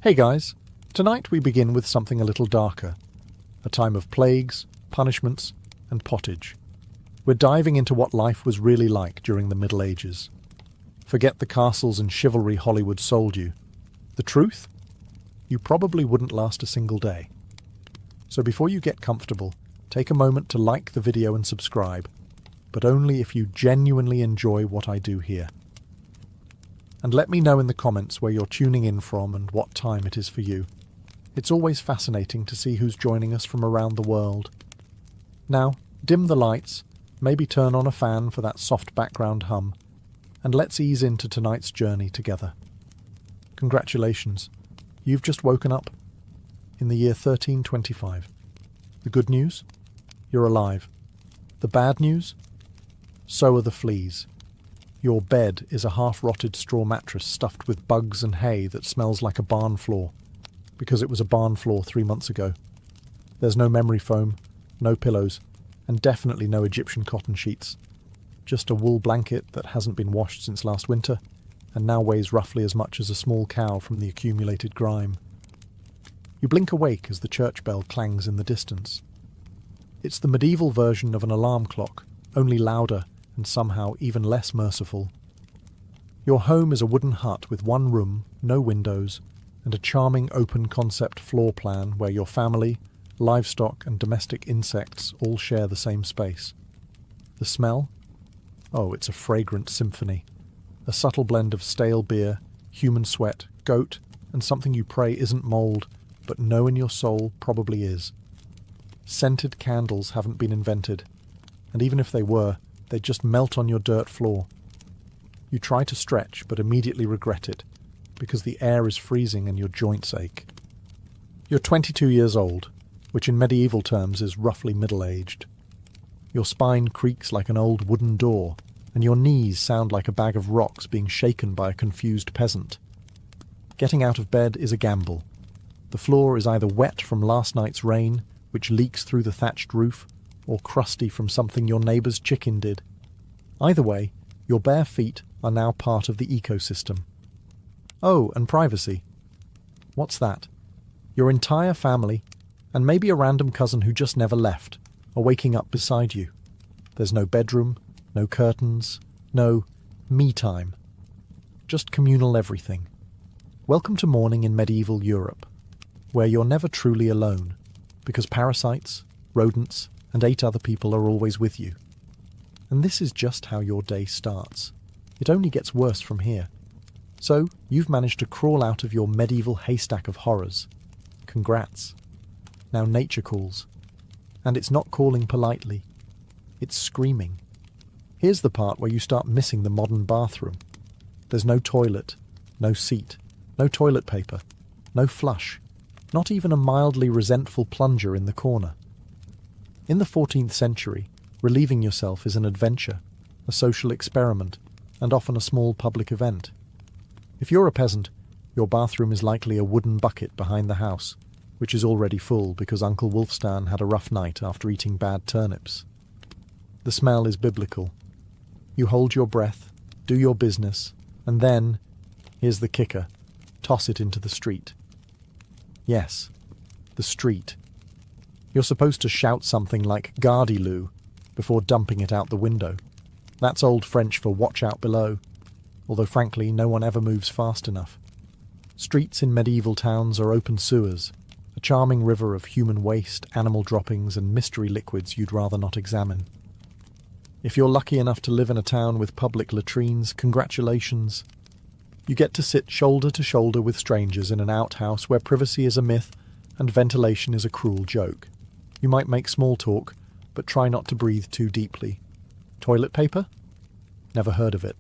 Hey guys, tonight we begin with something a little darker. A time of plagues, punishments, and pottage. We're diving into what life was really like during the Middle Ages. Forget the castles and chivalry Hollywood sold you. The truth? You probably wouldn't last a single day. So before you get comfortable, take a moment to like the video and subscribe, but only if you genuinely enjoy what I do here. And let me know in the comments where you're tuning in from and what time it is for you. It's always fascinating to see who's joining us from around the world. Now, dim the lights, maybe turn on a fan for that soft background hum, and let's ease into tonight's journey together. Congratulations, you've just woken up in the year 1325. The good news? You're alive. The bad news? So are the fleas. Your bed is a half-rotted straw mattress stuffed with bugs and hay that smells like a barn floor, because it was a barn floor 3 months ago. There's no memory foam, no pillows, and definitely no Egyptian cotton sheets. Just a wool blanket that hasn't been washed since last winter, and now weighs roughly as much as a small cow from the accumulated grime. You blink awake as the church bell clangs in the distance. It's the medieval version of an alarm clock, only louder and somehow even less merciful. Your home is a wooden hut with one room, no windows, and a charming open-concept floor plan where your family, livestock and domestic insects all share the same space. The smell? Oh, it's a fragrant symphony. A subtle blend of stale beer, human sweat, goat, and something you pray isn't mould, but know in your soul probably is. Scented candles haven't been invented, and even if they were, they'd just melt on your dirt floor. You try to stretch, but immediately regret it, because the air is freezing and your joints ache. You're 22 years old, which in medieval terms is roughly middle-aged. Your spine creaks like an old wooden door, and your knees sound like a bag of rocks being shaken by a confused peasant. Getting out of bed is a gamble. The floor is either wet from last night's rain, which leaks through the thatched roof, or crusty from something your neighbour's chicken did. Either way, your bare feet are now part of the ecosystem. Oh, and privacy. What's that? Your entire family, and maybe a random cousin who just never left, are waking up beside you. There's no bedroom, no curtains, no me time. Just communal everything. Welcome to morning in medieval Europe, where you're never truly alone, because parasites, rodents, and 8 other people are always with you. And this is just how your day starts. It only gets worse from here. So, you've managed to crawl out of your medieval haystack of horrors. Congrats. Now nature calls. And it's not calling politely. It's screaming. Here's the part where you start missing the modern bathroom. There's no toilet, no seat, no toilet paper, no flush, not even a mildly resentful plunger in the corner. In the 14th century, relieving yourself is an adventure, a social experiment, and often a small public event. If you're a peasant, your bathroom is likely a wooden bucket behind the house, which is already full because Uncle Wolfstan had a rough night after eating bad turnips. The smell is biblical. You hold your breath, do your business, and then, here's the kicker, toss it into the street. Yes, the street. You're supposed to shout something like "Gardez-loo" before dumping it out the window. That's Old French for "watch out below," although frankly no one ever moves fast enough. Streets in medieval towns are open sewers, a charming river of human waste, animal droppings and mystery liquids you'd rather not examine. If you're lucky enough to live in a town with public latrines, congratulations. You get to sit shoulder to shoulder with strangers in an outhouse where privacy is a myth and ventilation is a cruel joke. You might make small talk, but try not to breathe too deeply. Toilet paper? Never heard of it.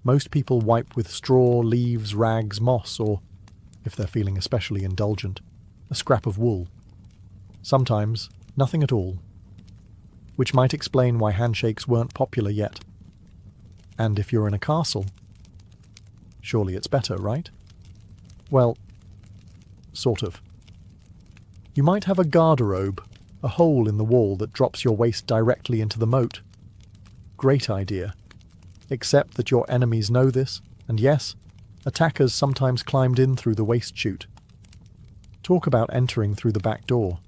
Most people wipe with straw, leaves, rags, moss, or, if they're feeling especially indulgent, a scrap of wool. Sometimes, nothing at all. Which might explain why handshakes weren't popular yet. And if you're in a castle, surely it's better, right? Well, sort of. You might have a garderobe, a hole in the wall that drops your waist directly into the moat. Great idea. Except that your enemies know this, and yes, attackers sometimes climbed in through the waist chute, Talk about entering through the back door.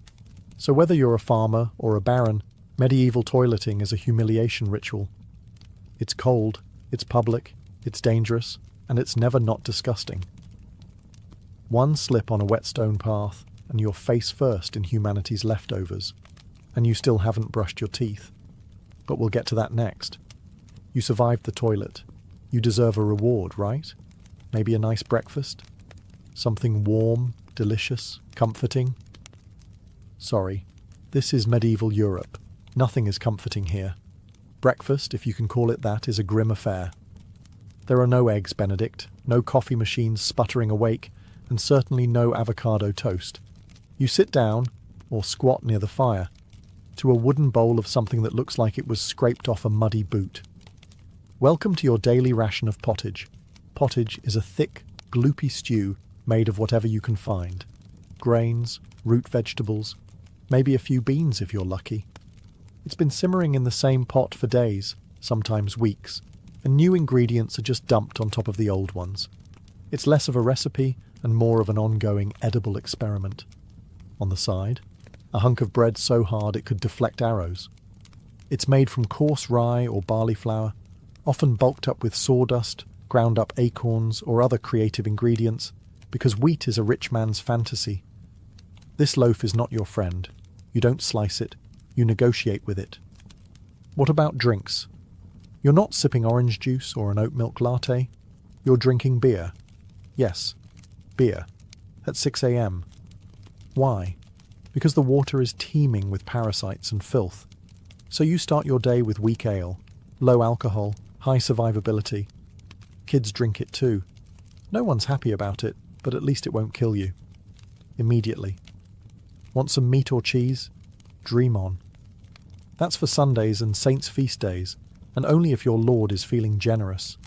So whether you're a farmer or a baron, medieval toileting is a humiliation ritual. It's cold, it's public, it's dangerous, and it's never not disgusting. One slip on a wet stone path, and you're face first in humanity's leftovers, and you still haven't brushed your teeth. But we'll get to that next. You survived the toilet. You deserve a reward, right? Maybe a nice breakfast? Something warm, delicious, comforting? Sorry, this is medieval Europe. Nothing is comforting here. Breakfast, if you can call it that, is a grim affair. There are no eggs Benedict, no coffee machines sputtering awake, and certainly no avocado toast. You sit down, or squat near the fire, to a wooden bowl of something that looks like it was scraped off a muddy boot. Welcome to your daily ration of pottage. Pottage is a thick, gloopy stew made of whatever you can find. Grains, root vegetables, maybe a few beans if you're lucky. It's been simmering in the same pot for days, sometimes weeks, and new ingredients are just dumped on top of the old ones. It's less of a recipe and more of an ongoing edible experiment. On the side, a hunk of bread so hard it could deflect arrows. It's made from coarse rye or barley flour, often bulked up with sawdust, ground up acorns or other creative ingredients, because wheat is a rich man's fantasy. This loaf is not your friend. You don't slice it, you negotiate with it. What about drinks? You're not sipping orange juice or an oat milk latte. You're drinking beer. Yes, beer. At 6 a.m. Why? Because the water is teeming with parasites and filth. So you start your day with weak ale, low alcohol, high survivability. Kids drink it too. No one's happy about it, but at least it won't kill you. Immediately. Want some meat or cheese? Dream on. That's for Sundays and saints' feast days, and only if your lord is feeling generous.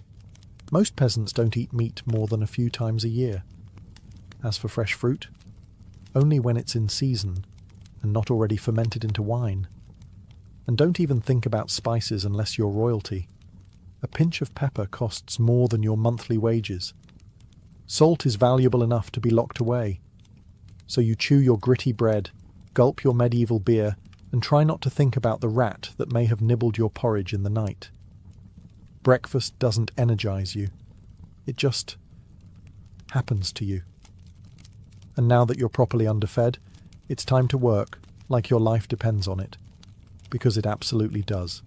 Most peasants don't eat meat more than a few times a year. As for fresh fruit, only when it's in season and not already fermented into wine. And don't even think about spices unless you're royalty. A pinch of pepper costs more than your monthly wages. Salt is valuable enough to be locked away. So you chew your gritty bread, gulp your medieval beer, and try not to think about the rat that may have nibbled your porridge in the night. Breakfast doesn't energize you. It just happens to you. And now that you're properly underfed, it's time to work like your life depends on it. Because it absolutely does.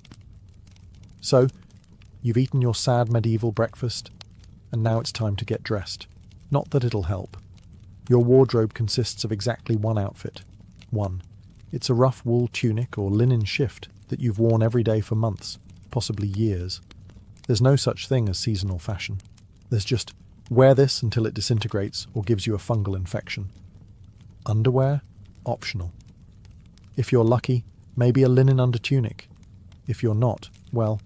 So, you've eaten your sad medieval breakfast, and now it's time to get dressed. Not that it'll help. Your wardrobe consists of exactly one outfit. One. It's a rough wool tunic or linen shift that you've worn every day for months, possibly years. There's no such thing as seasonal fashion. There's just wear this until it disintegrates or gives you a fungal infection. Underwear? Optional. If you're lucky, maybe a linen undertunic. If you're not, well,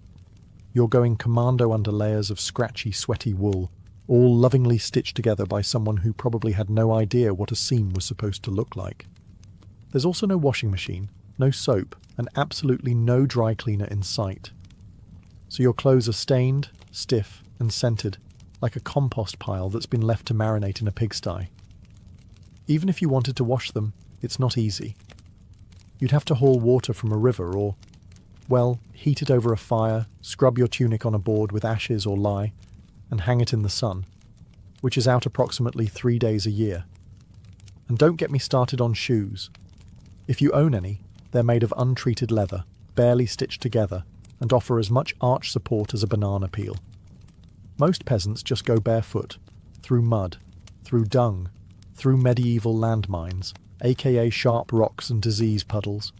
you're going commando under layers of scratchy, sweaty wool, all lovingly stitched together by someone who probably had no idea what a seam was supposed to look like. There's also no washing machine, no soap, and absolutely no dry cleaner in sight. So your clothes are stained, stiff, and scented, like a compost pile that's been left to marinate in a pigsty. Even if you wanted to wash them, it's not easy. You'd have to haul water from a river or, well, heat it over a fire, scrub your tunic on a board with ashes or lye, and hang it in the sun, which is out approximately 3 days a year. And don't get me started on shoes. If you own any, they're made of untreated leather, barely stitched together, and offer as much arch support as a banana peel. Most peasants just go barefoot, through mud, through dung, through medieval landmines, aka sharp rocks and disease puddles.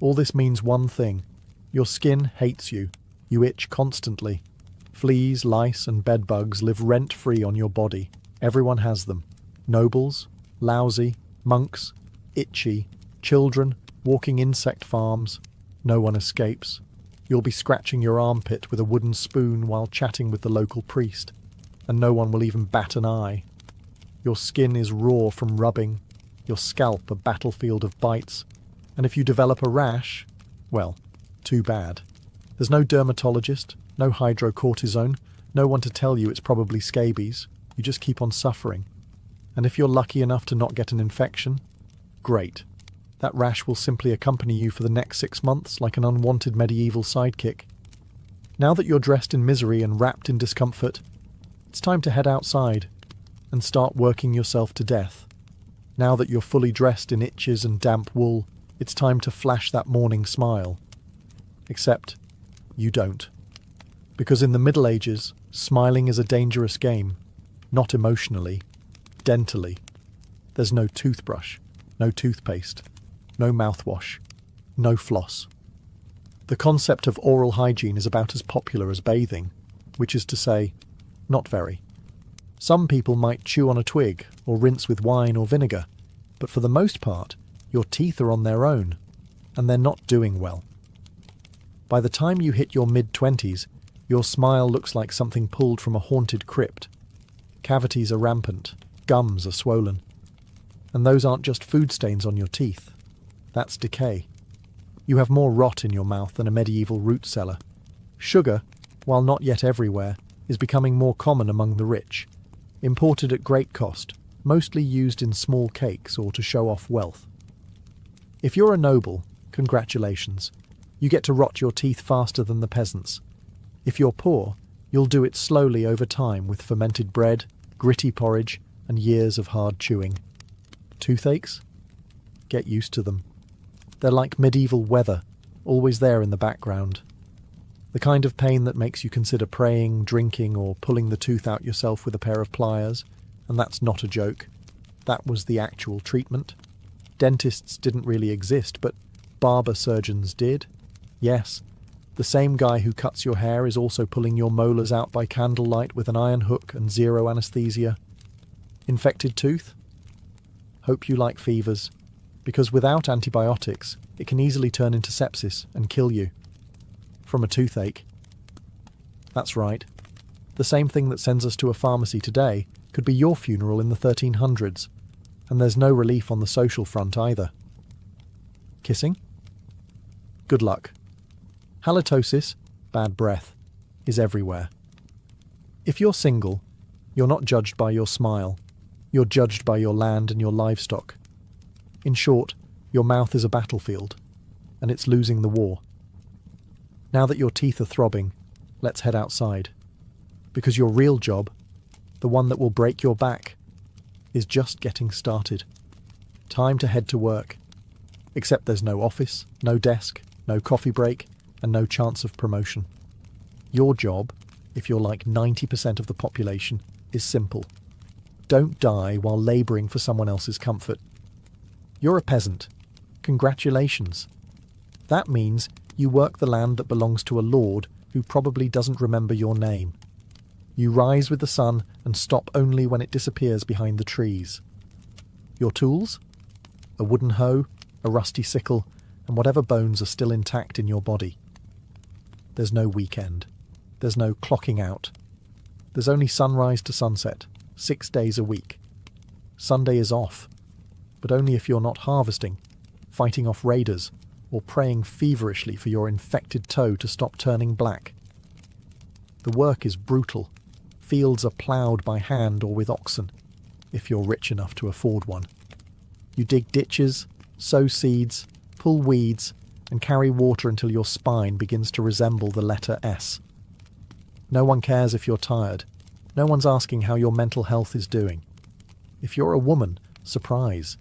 All this means one thing. Your skin hates you. You itch constantly. Fleas, lice, and bedbugs live rent-free on your body. Everyone has them. Nobles, lousy, monks, itchy, children, walking insect farms. No one escapes. You'll be scratching your armpit with a wooden spoon while chatting with the local priest, and no one will even bat an eye. Your skin is raw from rubbing, your scalp a battlefield of bites, and if you develop a rash, well, too bad. There's no dermatologist, no hydrocortisone, no one to tell you it's probably scabies. You just keep on suffering. And if you're lucky enough to not get an infection, great. That rash will simply accompany you for the next 6 months like an unwanted medieval sidekick. Now that you're dressed in misery and wrapped in discomfort, it's time to head outside and start working yourself to death. Now that you're fully dressed in itches and damp wool, it's time to flash that morning smile. Except, you don't. Because in the Middle Ages, smiling is a dangerous game. Not emotionally, dentally. There's no toothbrush, no toothpaste, no mouthwash, no floss. The concept of oral hygiene is about as popular as bathing, which is to say, not very. Some people might chew on a twig or rinse with wine or vinegar, but for the most part, your teeth are on their own, and they're not doing well. By the time you hit your mid-20s, your smile looks like something pulled from a haunted crypt. Cavities are rampant, gums are swollen. And those aren't just food stains on your teeth. That's decay. You have more rot in your mouth than a medieval root cellar. Sugar, while not yet everywhere, is becoming more common among the rich. Imported at great cost, mostly used in small cakes or to show off wealth. If you're a noble, congratulations. You get to rot your teeth faster than the peasants. If you're poor, you'll do it slowly over time with fermented bread, gritty porridge, and years of hard chewing. Toothaches? Get used to them. They're like medieval weather, always there in the background. The kind of pain that makes you consider praying, drinking, or pulling the tooth out yourself with a pair of pliers. And that's not a joke. That was the actual treatment. Dentists didn't really exist, but barber surgeons did. Yes, the same guy who cuts your hair is also pulling your molars out by candlelight with an iron hook and zero anesthesia. Infected tooth? Hope you like fevers, because without antibiotics, it can easily turn into sepsis and kill you. From a toothache. That's right. The same thing that sends us to a pharmacy today could be your funeral in the 1300s, and there's no relief on the social front either. Kissing? Good luck. Halitosis, bad breath, is everywhere. If you're single, you're not judged by your smile. You're judged by your land and your livestock. In short, your mouth is a battlefield, and it's losing the war. Now that your teeth are throbbing, let's head outside. Because your real job, the one that will break your back, is just getting started. Time to head to work. Except there's no office, no desk, no coffee break, and no chance of promotion. Your job, if you're like 90% of the population, is simple. Don't die while labouring for someone else's comfort. You're a peasant. Congratulations. That means you work the land that belongs to a lord who probably doesn't remember your name. You rise with the sun and stop only when it disappears behind the trees. Your tools? A wooden hoe, a rusty sickle, and whatever bones are still intact in your body. There's no weekend. There's no clocking out. There's only sunrise to sunset, 6 days a week. Sunday is off, but only if you're not harvesting, fighting off raiders, or praying feverishly for your infected toe to stop turning black. The work is brutal. Fields are ploughed by hand or with oxen, if you're rich enough to afford one. You dig ditches, sow seeds, pull weeds, and carry water until your spine begins to resemble the letter S. No one cares if you're tired. No one's asking how your mental health is doing. If you're a woman, surprise.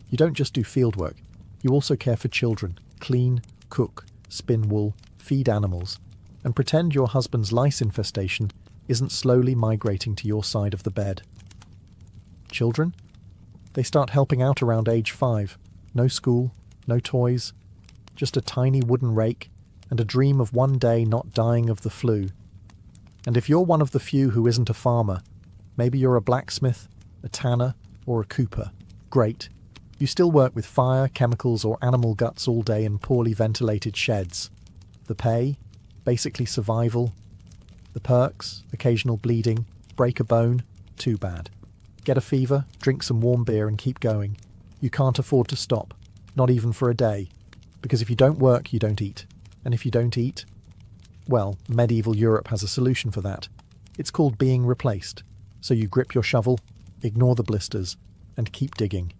You don't just do field work. You also care for children, clean, cook, spin wool, feed animals, and pretend your husband's lice infestation isn't slowly migrating to your side of the bed. Children? They start helping out around age 5. No school, no toys, just a tiny wooden rake and a dream of one day not dying of the flu. And if you're one of the few who isn't a farmer, maybe you're a blacksmith, a tanner, or a cooper. Great. You still work with fire, chemicals, or animal guts all day in poorly ventilated sheds. The pay? Basically survival. The perks? Occasional bleeding. Break a bone? Too bad. Get a fever, drink some warm beer and keep going. You can't afford to stop. Not even for a day. Because if you don't work, you don't eat. And if you don't eat, well, medieval Europe has a solution for that. It's called being replaced. So you grip your shovel, ignore the blisters, and keep digging.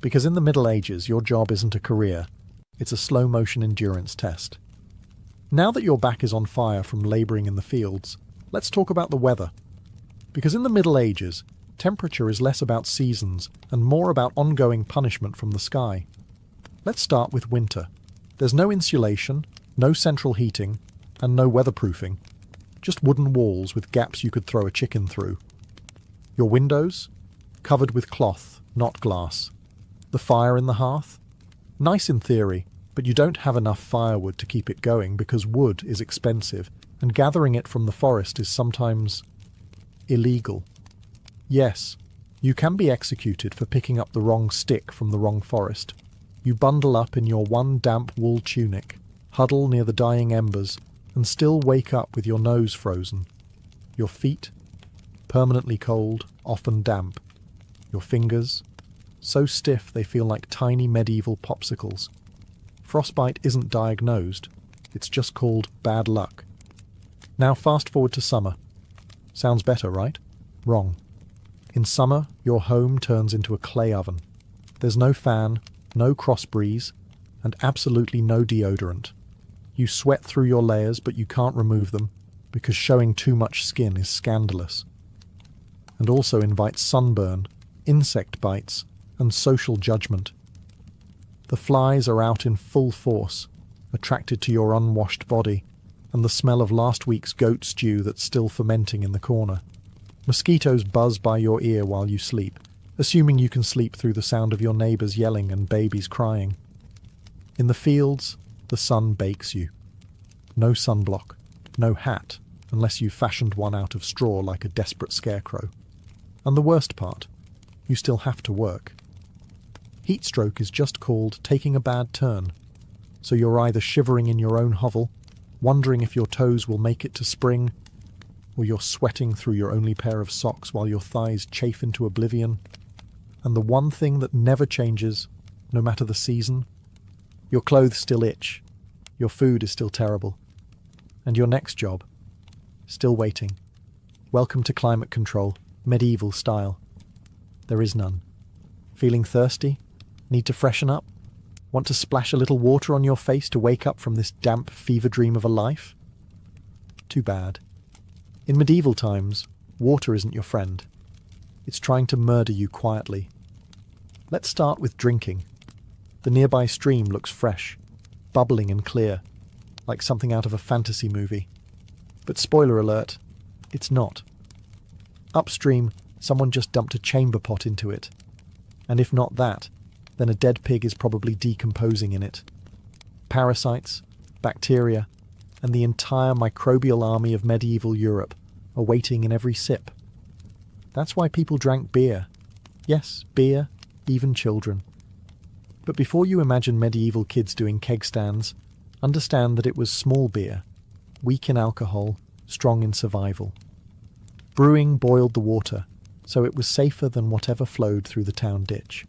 Because in the Middle Ages, your job isn't a career, it's a slow-motion endurance test. Now that your back is on fire from labouring in the fields, let's talk about the weather. Because in the Middle Ages, temperature is less about seasons and more about ongoing punishment from the sky. Let's start with winter. There's no insulation, no central heating, and no weatherproofing. Just wooden walls with gaps you could throw a chicken through. Your windows? Covered with cloth, not glass. The fire in the hearth? Nice in theory, but you don't have enough firewood to keep it going because wood is expensive, and gathering it from the forest is sometimes illegal. Yes, you can be executed for picking up the wrong stick from the wrong forest. You bundle up in your one damp wool tunic, huddle near the dying embers, and still wake up with your nose frozen. Your feet? Permanently cold, often damp. Your fingers? So stiff they feel like tiny medieval popsicles. Frostbite isn't diagnosed, it's just called bad luck. Now fast forward to summer. Sounds better, right? Wrong. In summer, your home turns into a clay oven. There's no fan, no cross breeze, and absolutely no deodorant. You sweat through your layers, but you can't remove them, because showing too much skin is scandalous. And also invites sunburn, insect bites, and social judgment. The flies are out in full force, attracted to your unwashed body, and the smell of last week's goat stew that's still fermenting in the corner. Mosquitoes buzz by your ear while you sleep, assuming you can sleep through the sound of your neighbours yelling and babies crying. In the fields, the sun bakes you. No sunblock, no hat, unless you've fashioned one out of straw like a desperate scarecrow. And the worst part, you still have to work. Heatstroke is just called taking a bad turn, so you're either shivering in your own hovel, wondering if your toes will make it to spring, or you're sweating through your only pair of socks while your thighs chafe into oblivion. And the one thing that never changes, no matter the season, your clothes still itch, your food is still terrible, and your next job, still waiting. Welcome to climate control, medieval style. There is none. Feeling thirsty? Need to freshen up? Want to splash a little water on your face to wake up from this damp fever dream of a life? Too bad. In medieval times, water isn't your friend. It's trying to murder you quietly. Let's start with drinking. The nearby stream looks fresh, bubbling and clear, like something out of a fantasy movie. But spoiler alert, it's not. Upstream, someone just dumped a chamber pot into it. And if not that, then a dead pig is probably decomposing in it. Parasites, bacteria, and the entire microbial army of medieval Europe are waiting in every sip. That's why people drank beer. Yes, beer, even children. But before you imagine medieval kids doing keg stands, understand that it was small beer, weak in alcohol, strong in survival. Brewing boiled the water, so it was safer than whatever flowed through the town ditch.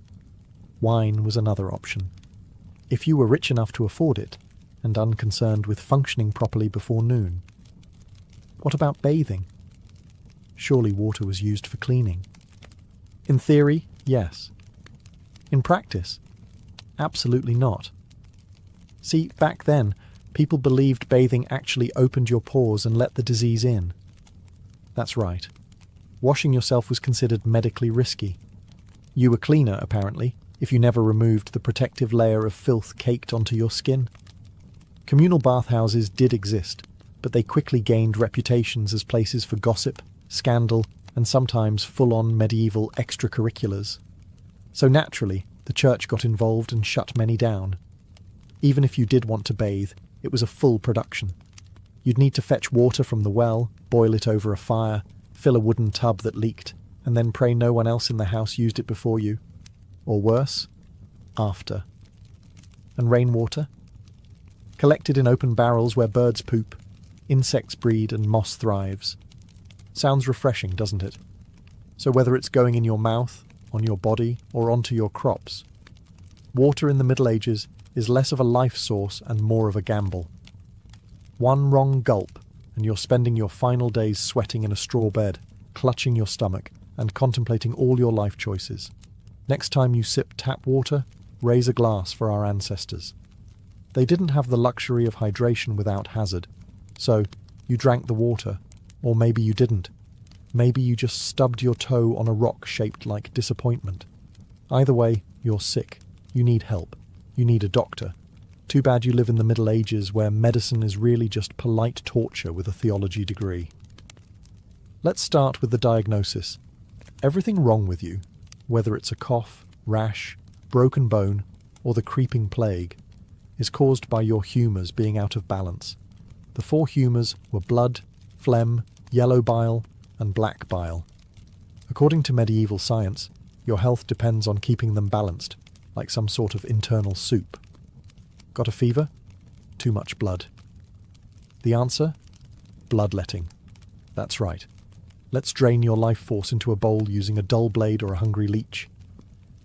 Wine was another option. If you were rich enough to afford it, and unconcerned with functioning properly before noon. What about bathing? Surely water was used for cleaning. In theory, yes. In practice, absolutely not. See, back then, people believed bathing actually opened your pores and let the disease in. That's right. Washing yourself was considered medically risky. You were cleaner, apparently, if you never removed the protective layer of filth caked onto your skin. Communal bathhouses did exist, but they quickly gained reputations as places for gossip, scandal, and sometimes full-on medieval extracurriculars. So naturally, the church got involved and shut many down. Even if you did want to bathe, it was a full production. You'd need to fetch water from the well, boil it over a fire, fill a wooden tub that leaked, and then pray no one else in the house used it before you. Or worse, after. And rainwater? Collected in open barrels where birds poop, insects breed and moss thrives. Sounds refreshing, doesn't it? So whether it's going in your mouth, on your body, or onto your crops, water in the Middle Ages is less of a life source and more of a gamble. One wrong gulp, and you're spending your final days sweating in a straw bed, clutching your stomach, and contemplating all your life choices. Next time you sip tap water, raise a glass for our ancestors. They didn't have the luxury of hydration without hazard, so you drank the water, or maybe you didn't. Maybe you just stubbed your toe on a rock shaped like disappointment. Either way, you're sick. You need help. You need a doctor. Too bad you live in the Middle Ages where medicine is really just polite torture with a theology degree. Let's start with the diagnosis. Everything wrong with you, whether it's a cough, rash, broken bone, or the creeping plague, is caused by your humours being out of balance. The 4 humours were blood, phlegm, yellow bile, and black bile. According to medieval science, your health depends on keeping them balanced, like some sort of internal soup. Got a fever? Too much blood. The answer? Bloodletting. That's right. Let's drain your life force into a bowl using a dull blade or a hungry leech.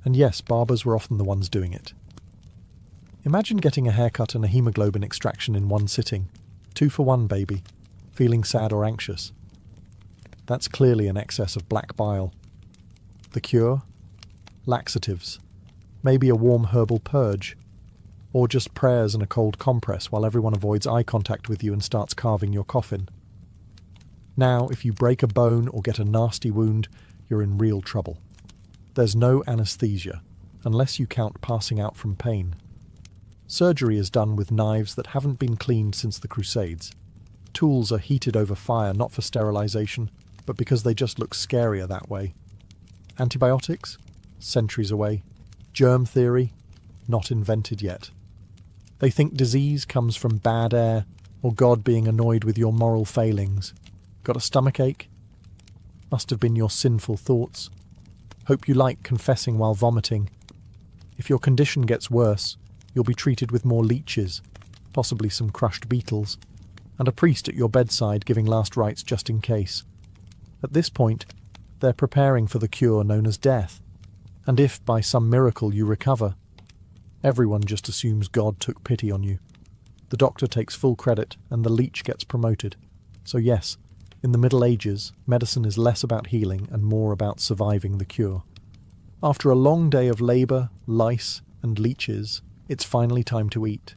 And yes, barbers were often the ones doing it. Imagine getting a haircut and a hemoglobin extraction in one sitting. 2 for 1, baby. Feeling sad or anxious? That's clearly an excess of black bile. The cure? Laxatives. Maybe a warm herbal purge. Or just prayers and a cold compress while everyone avoids eye contact with you and starts carving your coffin. Now, if you break a bone or get a nasty wound, you're in real trouble. There's no anesthesia, unless you count passing out from pain. Surgery is done with knives that haven't been cleaned since the Crusades. Tools are heated over fire not for sterilization, but because they just look scarier that way. Antibiotics? Centuries away. Germ theory? Not invented yet. They think disease comes from bad air or God being annoyed with your moral failings. Got a stomachache? Must have been your sinful thoughts. Hope you like confessing while vomiting. If your condition gets worse, you'll be treated with more leeches, possibly some crushed beetles, and a priest at your bedside giving last rites just in case. At this point, they're preparing for the cure known as death. And if, by some miracle, you recover, everyone just assumes God took pity on you. The doctor takes full credit, and the leech gets promoted. So yes, in the Middle Ages, medicine is less about healing and more about surviving the cure. After a long day of labour, lice, and leeches, it's finally time to eat.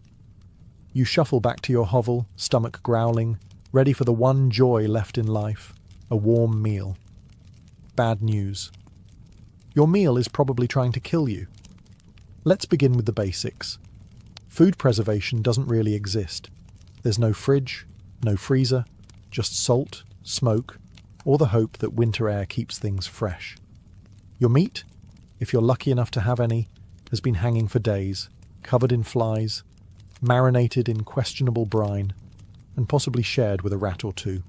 You shuffle back to your hovel, stomach growling, ready for the one joy left in life, a warm meal. Bad news. Your meal is probably trying to kill you. Let's begin with the basics. Food preservation doesn't really exist. There's no fridge, no freezer, just salt, smoke, or the hope that winter air keeps things fresh. Your meat, if you're lucky enough to have any, has been hanging for days, covered in flies, marinated in questionable brine, and possibly shared with a rat or two.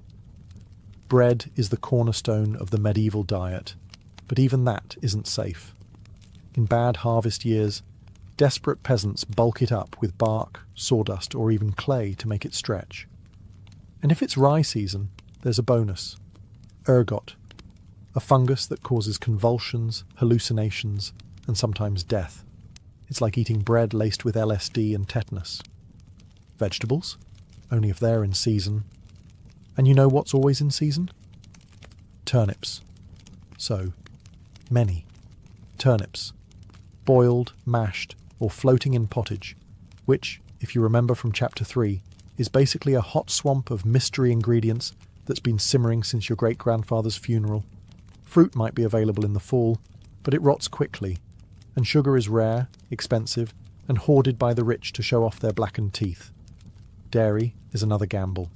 Bread is the cornerstone of the medieval diet, but even that isn't safe. In bad harvest years, desperate peasants bulk it up with bark, sawdust, or even clay to make it stretch. And if it's rye season, there's a bonus. Ergot, a fungus that causes convulsions, hallucinations, and sometimes death. It's like eating bread laced with LSD and tetanus. Vegetables? Only if they're in season. And you know what's always in season? Turnips. So, many. Turnips. Boiled, mashed, or floating in pottage, which, if you remember from Chapter 3, is basically a hot swamp of mystery ingredients that's been simmering since your great-grandfather's funeral. Fruit might be available in the fall, but it rots quickly, and sugar is rare, expensive, and hoarded by the rich to show off their blackened teeth. Dairy is another gamble.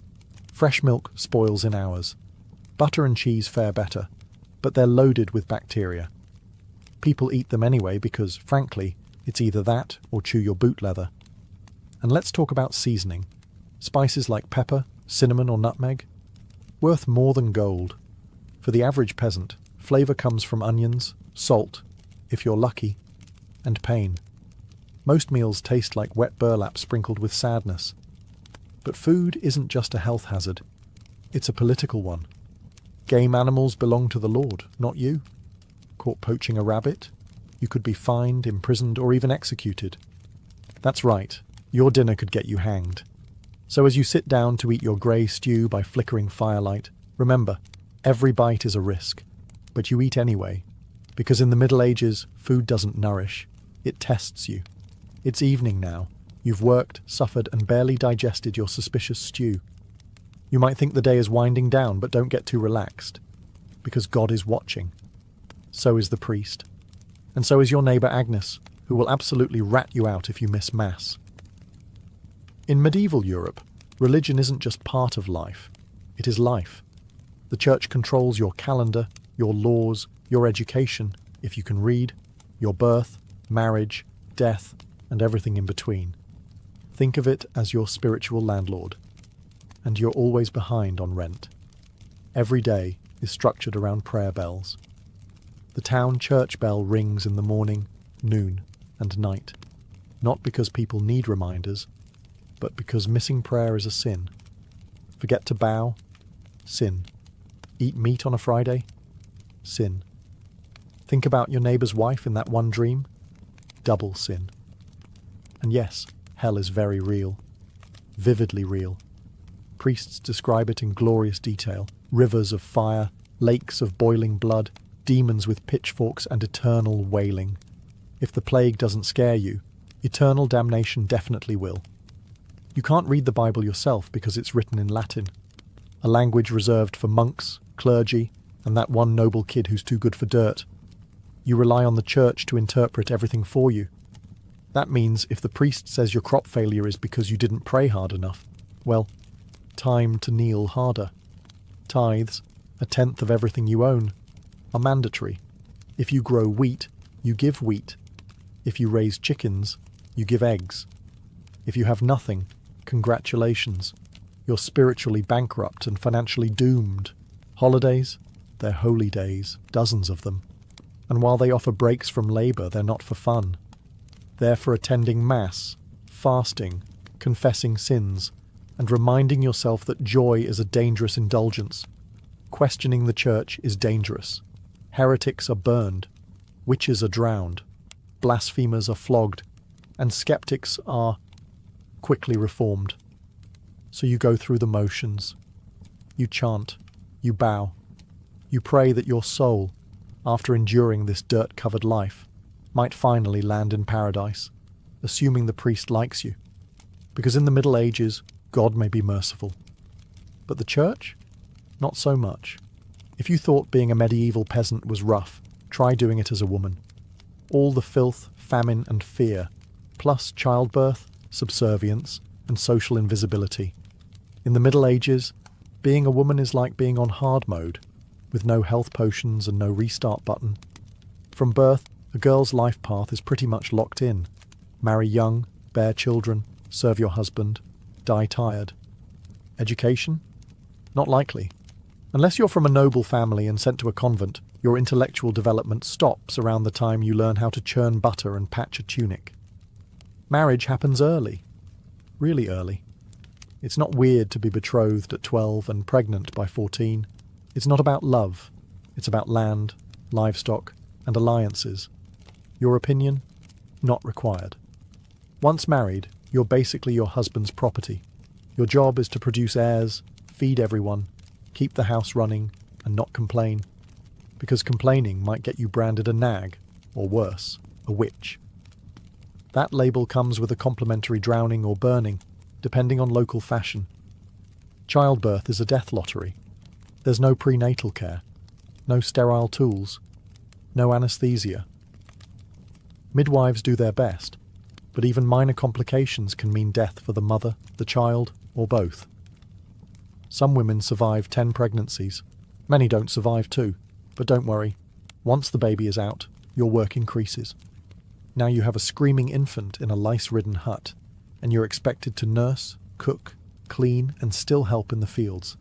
Fresh milk spoils in hours. Butter and cheese fare better, but they're loaded with bacteria. People eat them anyway because, frankly, it's either that or chew your boot leather. And let's talk about seasoning. Spices like pepper, cinnamon or nutmeg? Worth more than gold. For the average peasant, flavour comes from onions, salt, if you're lucky, and pain. Most meals taste like wet burlap sprinkled with sadness. But food isn't just a health hazard. It's a political one. Game animals belong to the Lord, not you. Caught poaching a rabbit? You could be fined, imprisoned, or even executed. That's right, your dinner could get you hanged. So as you sit down to eat your grey stew by flickering firelight, remember, every bite is a risk, but you eat anyway. Because in the Middle Ages, food doesn't nourish, it tests you. It's evening now. You've worked, suffered, and barely digested your suspicious stew. You might think the day is winding down, but don't get too relaxed. Because God is watching. So is the priest. And so is your neighbour Agnes, who will absolutely rat you out if you miss Mass. In medieval Europe, religion isn't just part of life. It is life. The church controls your calendar, your laws, your education, if you can read, your birth, marriage, death, and everything in between. Think of it as your spiritual landlord. And you're always behind on rent. Every day is structured around prayer bells. The town church bell rings in the morning, noon, and night. Not because people need reminders, but because missing prayer is a sin. Forget to bow? Sin. Eat meat on a Friday? Sin. Think about your neighbour's wife in that one dream? Double sin. And yes, hell is very real. Vividly real. Priests describe it in glorious detail. Rivers of fire, lakes of boiling blood, demons with pitchforks and eternal wailing. If the plague doesn't scare you, eternal damnation definitely will. You can't read the Bible yourself because it's written in Latin, a language reserved for monks, clergy, and that one noble kid who's too good for dirt. You rely on the church to interpret everything for you. That means if the priest says your crop failure is because you didn't pray hard enough, well, time to kneel harder. Tithes, 1/10 of everything you own, are mandatory. If you grow wheat, you give wheat. If you raise chickens, you give eggs. If you have nothing, congratulations. You're spiritually bankrupt and financially doomed. Holidays? They're holy days, dozens of them. And while they offer breaks from labour, they're not for fun. They're for attending Mass, fasting, confessing sins, and reminding yourself that joy is a dangerous indulgence. Questioning the church is dangerous. Heretics are burned. Witches are drowned. Blasphemers are flogged. And skeptics are quickly reformed. So you go through the motions. You chant. You bow. You pray that your soul, after enduring this dirt-covered life, might finally land in paradise, assuming the priest likes you. Because in the Middle Ages, God may be merciful. But the church? Not so much. If you thought being a medieval peasant was rough, try doing it as a woman. All the filth, famine, and fear, plus childbirth, subservience, and social invisibility. In the Middle Ages, being a woman is like being on hard mode, with no health potions and no restart button. From birth, a girl's life path is pretty much locked in. Marry young, bear children, serve your husband, die tired. Education? Not likely. Unless you're from a noble family and sent to a convent, your intellectual development stops around the time you learn how to churn butter and patch a tunic. Marriage happens early. Really early. It's not weird to be betrothed at 12 and pregnant by 14. It's not about love. It's about land, livestock, and alliances. Your opinion? Not required. Once married, you're basically your husband's property. Your job is to produce heirs, feed everyone, keep the house running, and not complain. Because complaining might get you branded a nag, or worse, a witch. That label comes with a complimentary drowning or burning, depending on local fashion. Childbirth is a death lottery. There's no prenatal care, no sterile tools, no anaesthesia. Midwives do their best, but even minor complications can mean death for the mother, the child, or both. Some women survive 10 pregnancies. Many don't survive 2, but don't worry. Once the baby is out, your work increases. Now you have a screaming infant in a lice-ridden hut, and you're expected to nurse, cook, clean, and still help in the fields.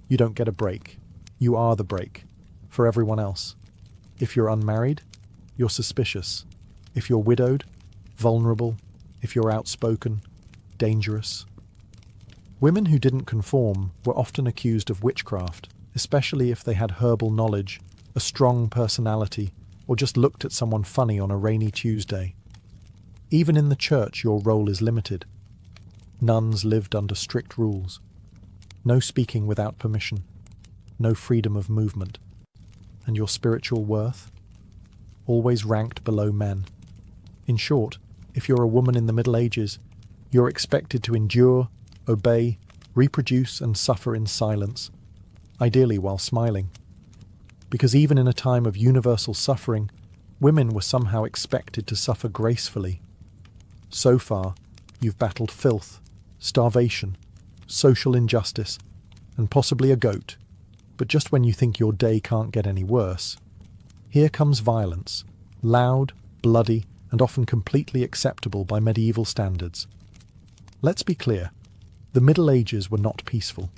You don't get a break. You are the break, for everyone else. If you're unmarried, you're suspicious. If you're widowed, vulnerable. If you're outspoken, dangerous. Women who didn't conform were often accused of witchcraft, especially if they had herbal knowledge, a strong personality, or just looked at someone funny on a rainy Tuesday. Even in the church, your role is limited. Nuns lived under strict rules. No speaking without permission. No freedom of movement. And your spiritual worth? always ranked below men. In short, if you're a woman in the Middle Ages, you're expected to endure, obey, reproduce and suffer in silence, ideally while smiling. Because even in a time of universal suffering, women were somehow expected to suffer gracefully. So far, you've battled filth, starvation, social injustice, and possibly a goat. But just when you think your day can't get any worse, here comes violence, loud, bloody, and often completely acceptable by medieval standards. Let's be clear, the Middle Ages were not peaceful.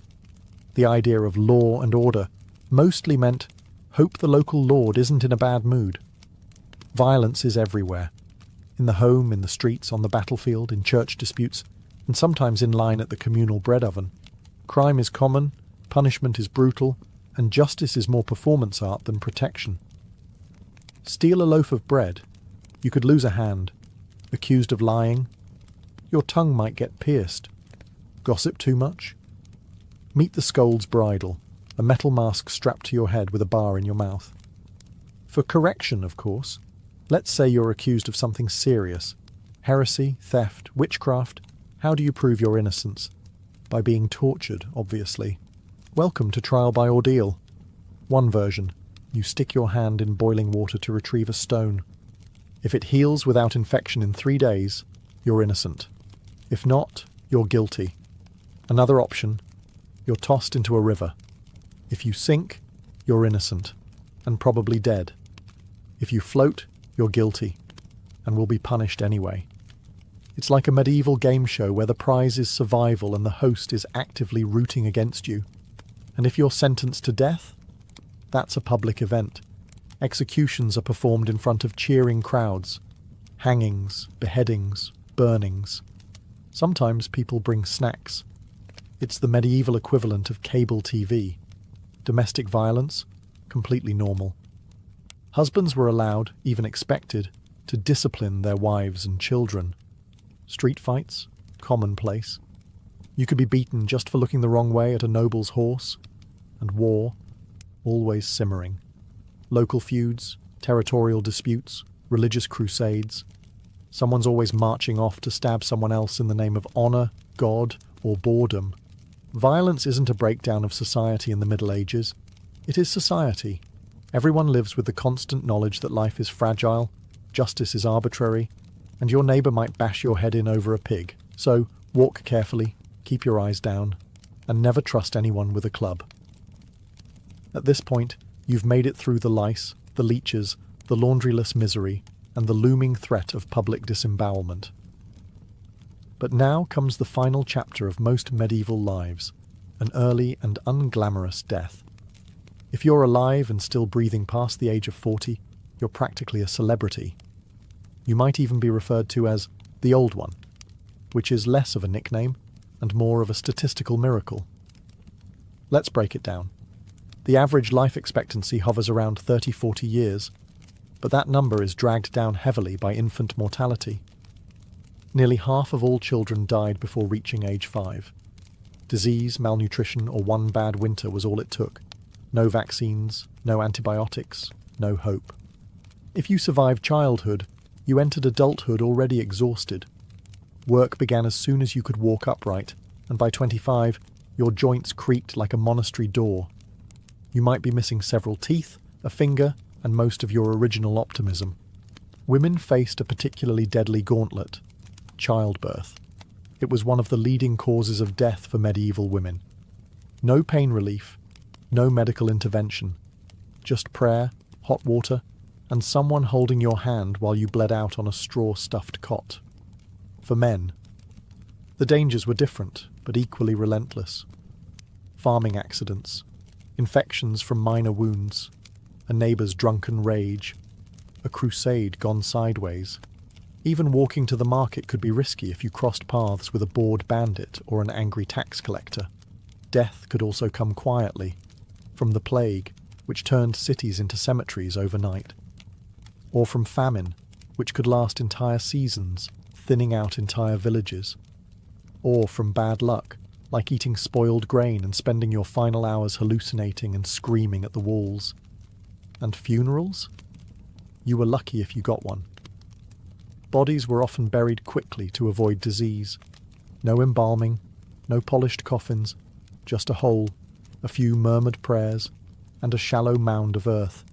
The idea of law and order mostly meant hope the local lord isn't in a bad mood. Violence is everywhere. In the home, in the streets, on the battlefield, in church disputes, and sometimes in line at the communal bread oven. Crime is common, punishment is brutal, and justice is more performance art than protection. Steal a loaf of bread, you could lose a hand. Accused of lying, your tongue might get pierced. Gossip too much? Meet the scold's bridle, a metal mask strapped to your head with a bar in your mouth. For correction, of course. Let's say you're accused of something serious. Heresy, theft, witchcraft. How do you prove your innocence? By being tortured, obviously. Welcome to trial by ordeal. One version. You stick your hand in boiling water to retrieve a stone. If it heals without infection in 3 days, you're innocent. If not, you're guilty. Another option. You're tossed into a river. If you sink, you're innocent, and probably dead. If you float, you're guilty, and will be punished anyway. It's like a medieval game show where the prize is survival and the host is actively rooting against you. And if you're sentenced to death, that's a public event. Executions are performed in front of cheering crowds. Hangings, beheadings, burnings. Sometimes people bring snacks. It's the medieval equivalent of cable TV. Domestic violence, completely normal. Husbands were allowed, even expected, to discipline their wives and children. Street fights, commonplace. You could be beaten just for looking the wrong way at a noble's horse. And war, always simmering. Local feuds, territorial disputes, religious crusades. Someone's always marching off to stab someone else in the name of honour, God, or boredom. Violence isn't a breakdown of society in the Middle Ages. It is society. Everyone lives with the constant knowledge that life is fragile, justice is arbitrary, and your neighbour might bash your head in over a pig. So, walk carefully, keep your eyes down, and never trust anyone with a club. At this point, you've made it through the lice, the leeches, the laundryless misery, and the looming threat of public disembowelment. But now comes the final chapter of most medieval lives, an early and unglamorous death. If you're alive and still breathing past the age of 40, you're practically a celebrity. You might even be referred to as the Old One, which is less of a nickname and more of a statistical miracle. Let's break it down. The average life expectancy hovers around 30-40 years, but that number is dragged down heavily by infant mortality. Nearly half of all children died before reaching age 5. Disease, malnutrition, or one bad winter was all it took. No vaccines, no antibiotics, no hope. If you survived childhood, you entered adulthood already exhausted. Work began as soon as you could walk upright, and by 25, your joints creaked like a monastery door. You might be missing several teeth, a finger, and most of your original optimism. Women faced a particularly deadly gauntlet: childbirth. It was one of the leading causes of death for medieval women. No pain relief, no medical intervention, just prayer, hot water, and someone holding your hand while you bled out on a straw-stuffed cot. For men, the dangers were different, but equally relentless. Farming accidents, infections from minor wounds, a neighbour's drunken rage, a crusade gone sideways. Even walking to the market could be risky if you crossed paths with a bored bandit or an angry tax collector. Death could also come quietly, from the plague, which turned cities into cemeteries overnight, or from famine, which could last entire seasons, thinning out entire villages, or from bad luck, like eating spoiled grain and spending your final hours hallucinating and screaming at the walls. And funerals? You were lucky if you got one. Bodies were often buried quickly to avoid disease. No embalming, no polished coffins, just a hole, a few murmured prayers, and a shallow mound of earth,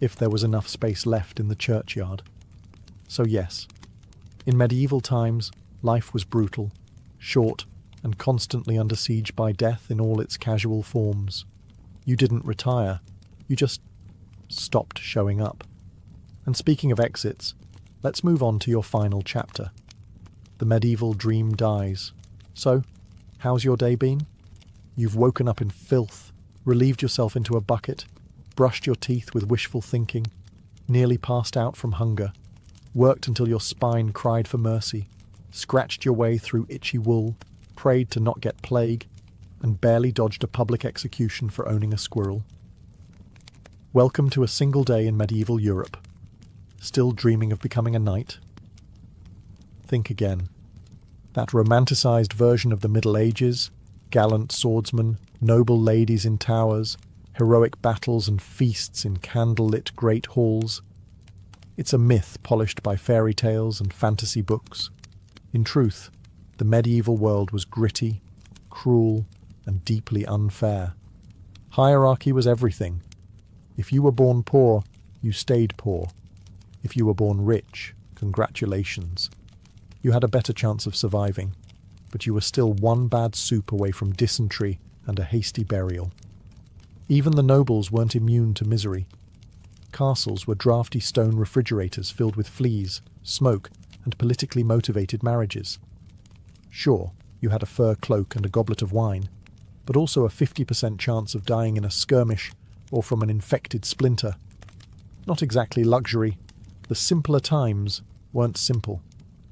if there was enough space left in the churchyard. So yes, in medieval times, life was brutal, short, and constantly under siege by death in all its casual forms. You didn't retire, you just stopped showing up. And speaking of exits, let's move on to your final chapter. The medieval dream dies. So, how's your day been? You've woken up in filth, relieved yourself into a bucket, brushed your teeth with wishful thinking, nearly passed out from hunger, worked until your spine cried for mercy, scratched your way through itchy wool, prayed to not get plague, and barely dodged a public execution for owning a squirrel. Welcome to a single day in medieval Europe. Still dreaming of becoming a knight? Think again. That romanticized version of the Middle Ages, gallant swordsmen, noble ladies in towers, heroic battles and feasts in candle-lit great halls. It's a myth polished by fairy tales and fantasy books. In truth, the medieval world was gritty, cruel, and deeply unfair. Hierarchy was everything. If you were born poor, you stayed poor. If you were born rich, congratulations. You had a better chance of surviving, but you were still one bad soup away from dysentery and a hasty burial. Even the nobles weren't immune to misery. Castles were drafty stone refrigerators filled with fleas, smoke, and politically motivated marriages. Sure, you had a fur cloak and a goblet of wine, but also a 50% chance of dying in a skirmish or from an infected splinter. Not exactly luxury. The simpler times weren't simple.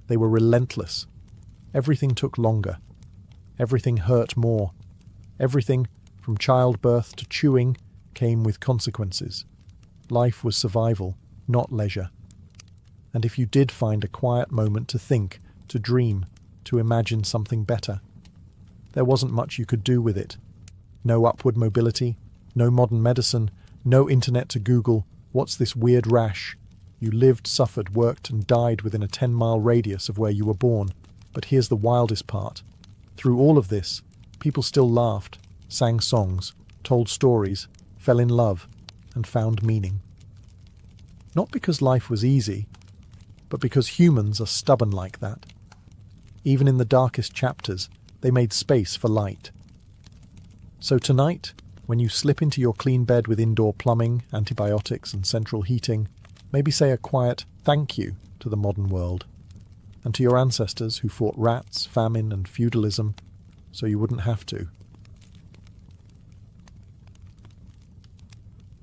They were relentless. Everything took longer. Everything hurt more. Everything, from childbirth to chewing, came with consequences. Life was survival, not leisure. And if you did find a quiet moment to think, to dream, to imagine something better, there wasn't much you could do with it. No upward mobility, no modern medicine, no internet to Google, what's this weird rash? You lived, suffered, worked, and died within a 10-mile radius of where you were born. But here's the wildest part. Through all of this, people still laughed, sang songs, told stories, fell in love, and found meaning. Not because life was easy, but because humans are stubborn like that. Even in the darkest chapters, they made space for light. So tonight, when you slip into your clean bed with indoor plumbing, antibiotics, and central heating, maybe say a quiet thank you to the modern world, and to your ancestors who fought rats, famine, and feudalism, so you wouldn't have to.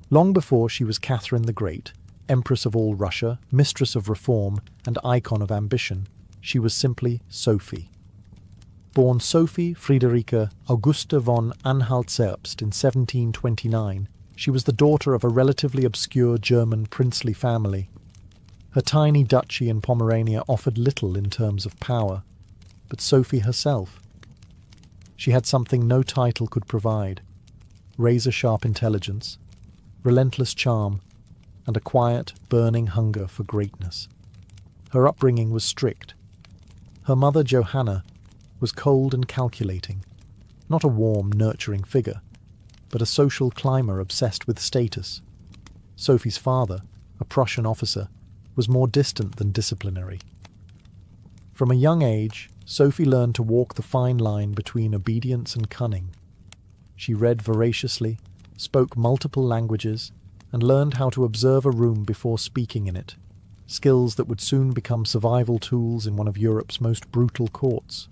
Long before she was Catherine the Great, Empress of all Russia, mistress of reform, and icon of ambition, she was simply Sophie. Born Sophie Friederike Augusta von Anhalt-Zerbst in 1729, she was the daughter of a relatively obscure German princely family. Her tiny duchy in Pomerania offered little in terms of power, but Sophie herself. She had something no title could provide: razor-sharp intelligence, relentless charm, and a quiet, burning hunger for greatness. Her upbringing was strict. Her mother, Johanna, was cold and calculating, not a warm, nurturing figure, but a social climber obsessed with status. Sophie's father, a Prussian officer, was more distant than disciplinary. From a young age, Sophie learned to walk the fine line between obedience and cunning. She read voraciously, spoke multiple languages, and learned how to observe a room before speaking in it, skills that would soon become survival tools in one of Europe's most brutal courts.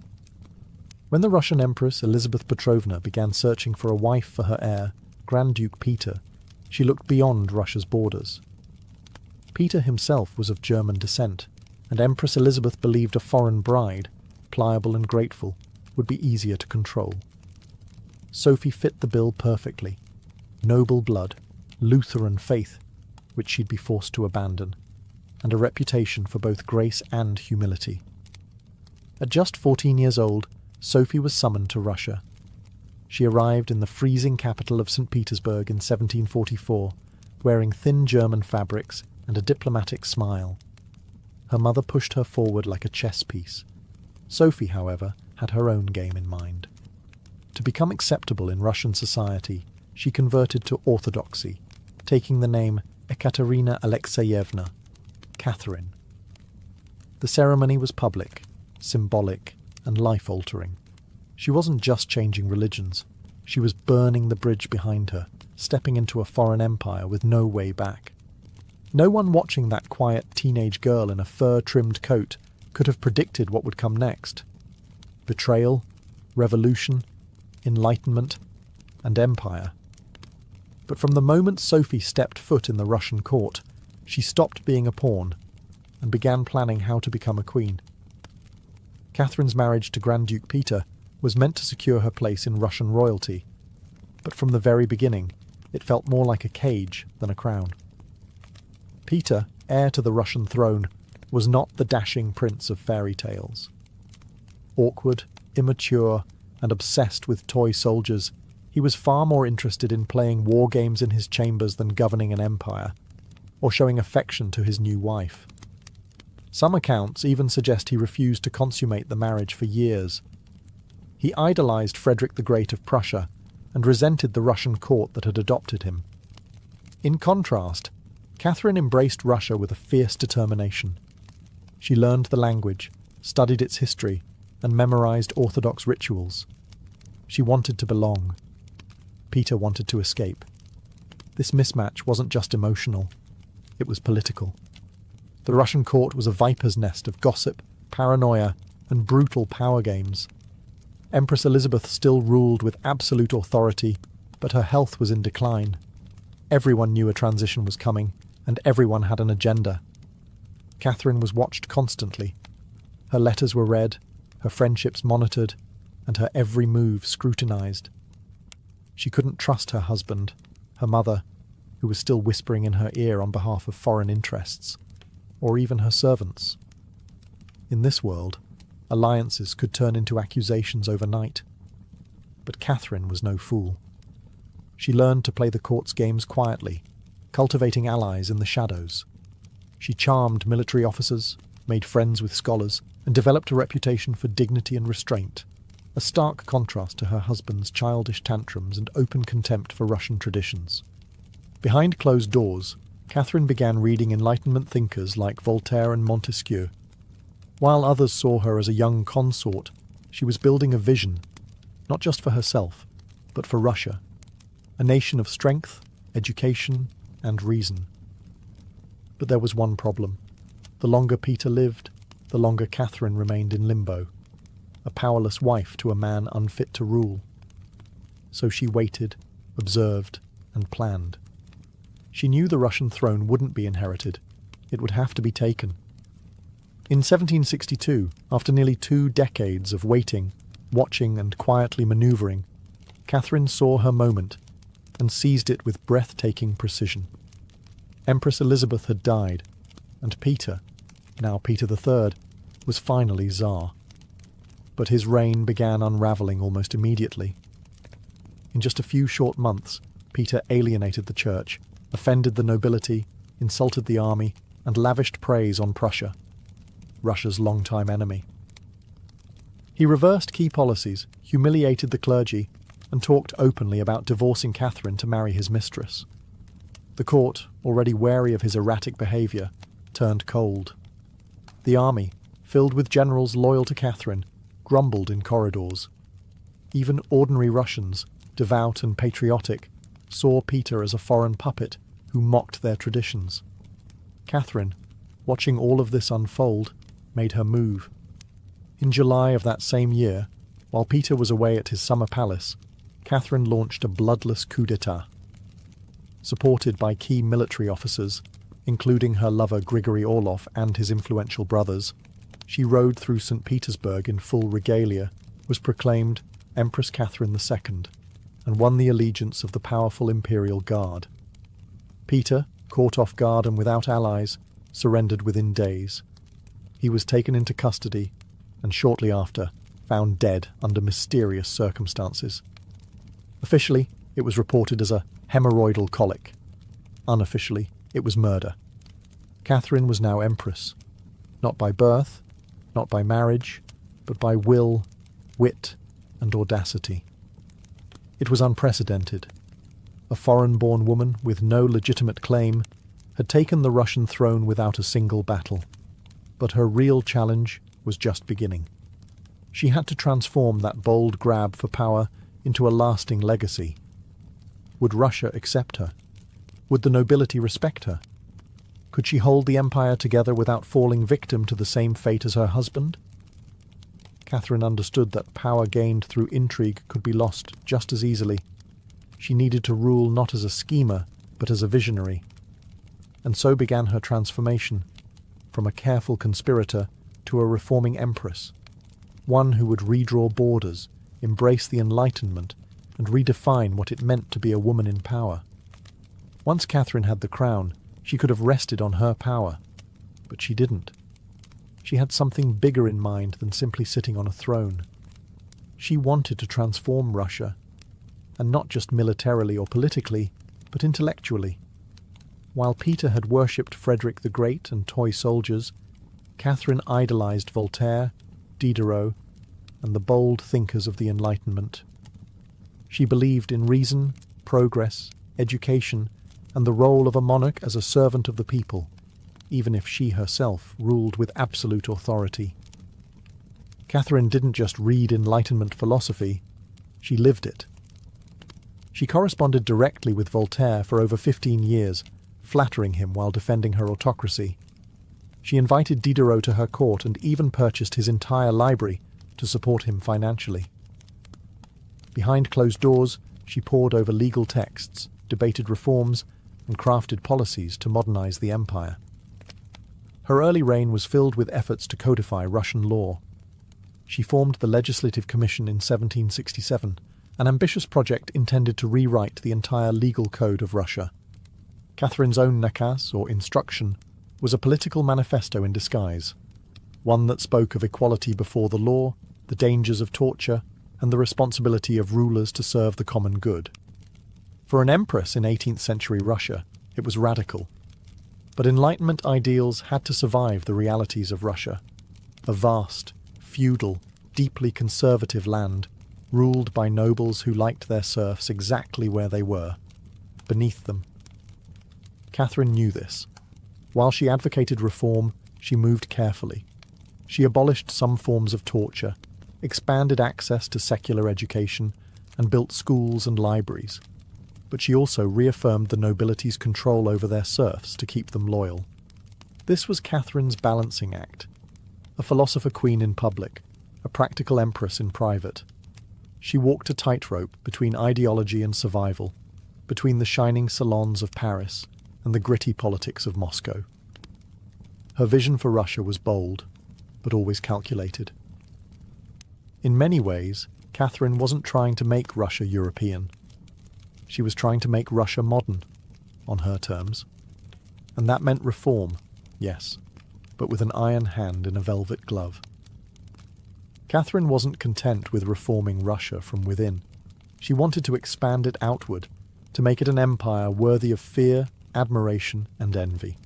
When the Russian Empress Elizabeth Petrovna began searching for a wife for her heir, Grand Duke Peter, she looked beyond Russia's borders. Peter himself was of German descent, and Empress Elizabeth believed a foreign bride, pliable and grateful, would be easier to control. Sophie fit the bill perfectly. Noble blood, Lutheran faith, which she'd be forced to abandon, and a reputation for both grace and humility. At just 14 years old, Sophie was summoned to Russia. She arrived in the freezing capital of St. Petersburg in 1744, wearing thin German fabrics, and a diplomatic smile. Her mother pushed her forward like a chess piece. Sophie, however, had her own game in mind. To become acceptable in Russian society, she converted to Orthodoxy, taking the name Ekaterina Alexeyevna, Catherine. The ceremony was public, symbolic, and life-altering. She wasn't just changing religions. She was burning the bridge behind her, stepping into a foreign empire with no way back. No one watching that quiet teenage girl in a fur-trimmed coat could have predicted what would come next. Betrayal, revolution, enlightenment, and empire. But from the moment Sophie stepped foot in the Russian court, she stopped being a pawn and began planning how to become a queen. Catherine's marriage to Grand Duke Peter was meant to secure her place in Russian royalty, but from the very beginning, it felt more like a cage than a crown. Peter, heir to the Russian throne, was not the dashing prince of fairy tales. Awkward, immature, and obsessed with toy soldiers, he was far more interested in playing war games in his chambers than governing an empire, or showing affection to his new wife. Some accounts even suggest he refused to consummate the marriage for years. He idolized Frederick the Great of Prussia and resented the Russian court that had adopted him. In contrast, Catherine embraced Russia with a fierce determination. She learned the language, studied its history, and memorized Orthodox rituals. She wanted to belong. Peter wanted to escape. This mismatch wasn't just emotional, it was political. The Russian court was a viper's nest of gossip, paranoia, and brutal power games. Empress Elizabeth still ruled with absolute authority, but her health was in decline. Everyone knew a transition was coming, and everyone had an agenda. Catherine was watched constantly. Her letters were read, her friendships monitored, and her every move scrutinized. She couldn't trust her husband, her mother, who was still whispering in her ear on behalf of foreign interests, or even her servants. In this world, alliances could turn into accusations overnight. But Catherine was no fool. She learned to play the court's games quietly, cultivating allies in the shadows. She charmed military officers, made friends with scholars, and developed a reputation for dignity and restraint, a stark contrast to her husband's childish tantrums and open contempt for Russian traditions. Behind closed doors, Catherine began reading Enlightenment thinkers like Voltaire and Montesquieu. While others saw her as a young consort, she was building a vision, not just for herself, but for Russia, a nation of strength, education, and reason. But there was one problem. The longer Peter lived, the longer Catherine remained in limbo, a powerless wife to a man unfit to rule. So she waited, observed, and planned. She knew the Russian throne wouldn't be inherited. It would have to be taken. In 1762, after nearly 2 decades of waiting, watching, and quietly manoeuvring, Catherine saw her moment and seized it with breathtaking precision. Empress Elizabeth had died, and Peter, now Peter III, was finally Tsar. But his reign began unravelling almost immediately. In just a few short months, Peter alienated the church, offended the nobility, insulted the army, and lavished praise on Prussia, Russia's longtime enemy. He reversed key policies, humiliated the clergy, and talked openly about divorcing Catherine to marry his mistress. The court, already wary of his erratic behaviour, turned cold. The army, filled with generals loyal to Catherine, grumbled in corridors. Even ordinary Russians, devout and patriotic, saw Peter as a foreign puppet who mocked their traditions. Catherine, watching all of this unfold, made her move. In July of that same year, while Peter was away at his summer palace, Catherine launched a bloodless coup d'etat. Supported by key military officers, including her lover Grigory Orlov and his influential brothers, she rode through St. Petersburg in full regalia, was proclaimed Empress Catherine II, and won the allegiance of the powerful Imperial Guard. Peter, caught off guard and without allies, surrendered within days. He was taken into custody, and shortly after, found dead under mysterious circumstances. Officially, it was reported as a hemorrhoidal colic. Unofficially, it was murder. Catherine was now empress, not by birth, not by marriage, but by will, wit, and audacity. It was unprecedented. A foreign-born woman with no legitimate claim had taken the Russian throne without a single battle. But her real challenge was just beginning. She had to transform that bold grab for power into a lasting legacy. Would Russia accept her? Would the nobility respect her? Could she hold the empire together without falling victim to the same fate as her husband? Catherine understood that power gained through intrigue could be lost just as easily. She needed to rule not as a schemer, but as a visionary. And so began her transformation, from a careful conspirator to a reforming empress, one who would redraw borders, embrace the Enlightenment, and redefine what it meant to be a woman in power. Once Catherine had the crown, she could have rested on her power, but she didn't. She had something bigger in mind than simply sitting on a throne. She wanted to transform Russia, and not just militarily or politically, but intellectually. While Peter had worshipped Frederick the Great and toy soldiers, Catherine idolized Voltaire, Diderot, and the bold thinkers of the Enlightenment. She believed in reason, progress, education, and the role of a monarch as a servant of the people, even if she herself ruled with absolute authority. Catherine didn't just read Enlightenment philosophy, she lived it. She corresponded directly with Voltaire for over 15 years, flattering him while defending her autocracy. She invited Diderot to her court and even purchased his entire library to support him financially. Behind closed doors, she pored over legal texts, debated reforms, and crafted policies to modernize the empire. Her early reign was filled with efforts to codify Russian law. She formed the Legislative Commission in 1767, an ambitious project intended to rewrite the entire legal code of Russia. Catherine's own nakaz, or instruction, was a political manifesto in disguise, one that spoke of equality before the law, the dangers of torture, and the responsibility of rulers to serve the common good. For an empress in 18th century Russia, it was radical. But Enlightenment ideals had to survive the realities of Russia, a vast, feudal, deeply conservative land, ruled by nobles who liked their serfs exactly where they were, beneath them. Catherine knew this. While she advocated reform, she moved carefully. She abolished some forms of torture, expanded access to secular education, and built schools and libraries. But she also reaffirmed the nobility's control over their serfs to keep them loyal. This was Catherine's balancing act, a philosopher queen in public, a practical empress in private. She walked a tightrope between ideology and survival, between the shining salons of Paris and the gritty politics of Moscow. Her vision for Russia was bold, but always calculated. In many ways, Catherine wasn't trying to make Russia European. She was trying to make Russia modern, on her terms. And that meant reform, yes, but with an iron hand in a velvet glove. Catherine wasn't content with reforming Russia from within. She wanted to expand it outward, to make it an empire worthy of fear, admiration, and envy.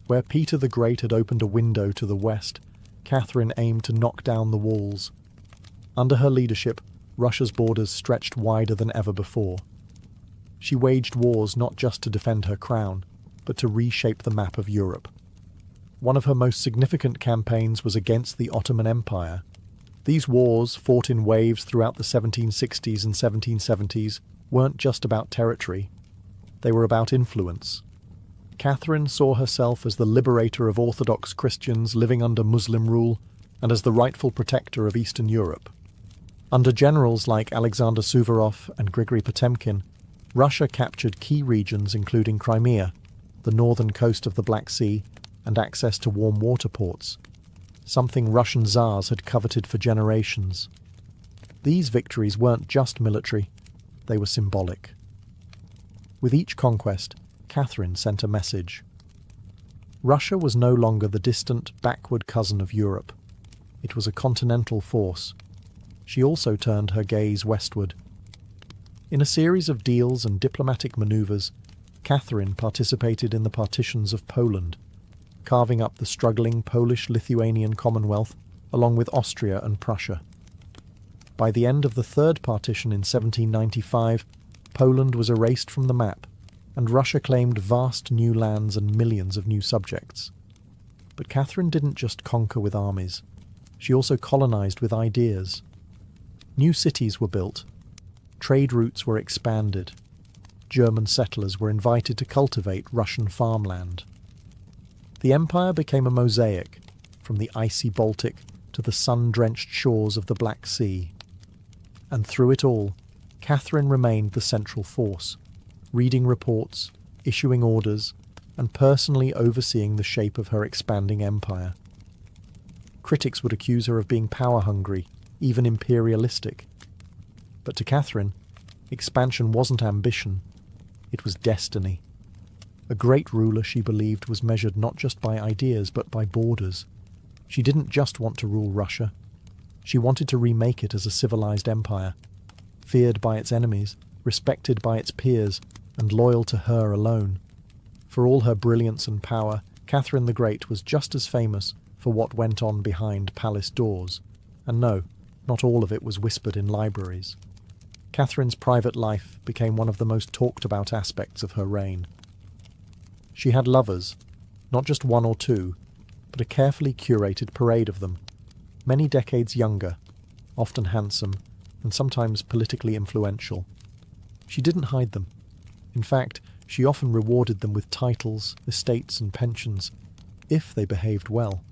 Where Peter the Great had opened a window to the west, Catherine aimed to knock down the walls. Under her leadership, Russia's borders stretched wider than ever before. She waged wars not just to defend her crown, but to reshape the map of Europe. One of her most significant campaigns was against the Ottoman Empire. These wars, fought in waves throughout the 1760s and 1770s, weren't just about territory. They were about influence. Catherine saw herself as the liberator of Orthodox Christians living under Muslim rule and as the rightful protector of Eastern Europe. Under generals like Alexander Suvorov and Grigory Potemkin, Russia captured key regions including Crimea, the northern coast of the Black Sea, and access to warm water ports, something Russian Tsars had coveted for generations. These victories weren't just military, they were symbolic. With each conquest, Catherine sent a message. Russia was no longer the distant, backward cousin of Europe. It was a continental force. She also turned her gaze westward. In a series of deals and diplomatic maneuvers, Catherine participated in the partitions of Poland, carving up the struggling Polish-Lithuanian Commonwealth along with Austria and Prussia. By the end of the Third Partition in 1795, Poland was erased from the map, and Russia claimed vast new lands and millions of new subjects. But Catherine didn't just conquer with armies. She also colonized with ideas. New cities were built. Trade routes were expanded. German settlers were invited to cultivate Russian farmland. The empire became a mosaic, from the icy Baltic to the sun-drenched shores of the Black Sea. And through it all, Catherine remained the central force, reading reports, issuing orders, and personally overseeing the shape of her expanding empire. Critics would accuse her of being power-hungry, even imperialistic. But to Catherine, expansion wasn't ambition, it was destiny. A great ruler, she believed, was measured not just by ideas but by borders. She didn't just want to rule Russia. She wanted to remake it as a civilized empire, feared by its enemies, respected by its peers, and loyal to her alone. For all her brilliance and power, Catherine the Great was just as famous for what went on behind palace doors. And no, not all of it was whispered in libraries. Catherine's private life became one of the most talked-about aspects of her reign. She had lovers, not just one or two, but a carefully curated parade of them, many decades younger, often handsome, and sometimes politically influential. She didn't hide them. In fact, she often rewarded them with titles, estates, and pensions, if they behaved well.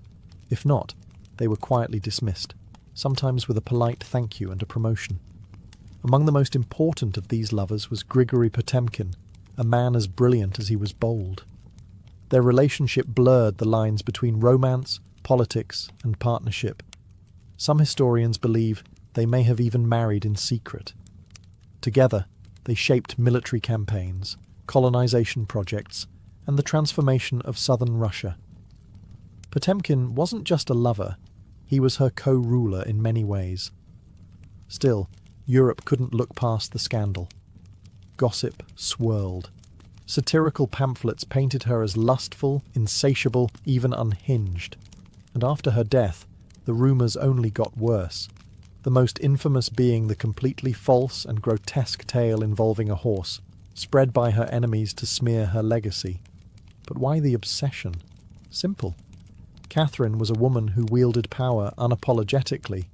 If not, they were quietly dismissed, sometimes with a polite thank you and a promotion. Among the most important of these lovers was Grigory Potemkin, a man as brilliant as he was bold. Their relationship blurred the lines between romance, politics, and partnership. Some historians believe they may have even married in secret. Together, they shaped military campaigns, colonization projects, and the transformation of southern Russia. Potemkin wasn't just a lover, he was her co-ruler in many ways. Still, Europe couldn't look past the scandal. Gossip swirled. Satirical pamphlets painted her as lustful, insatiable, even unhinged. And after her death, the rumours only got worse, the most infamous being the completely false and grotesque tale involving a horse, spread by her enemies to smear her legacy. But why the obsession? Simple. Catherine was a woman who wielded power unapologetically,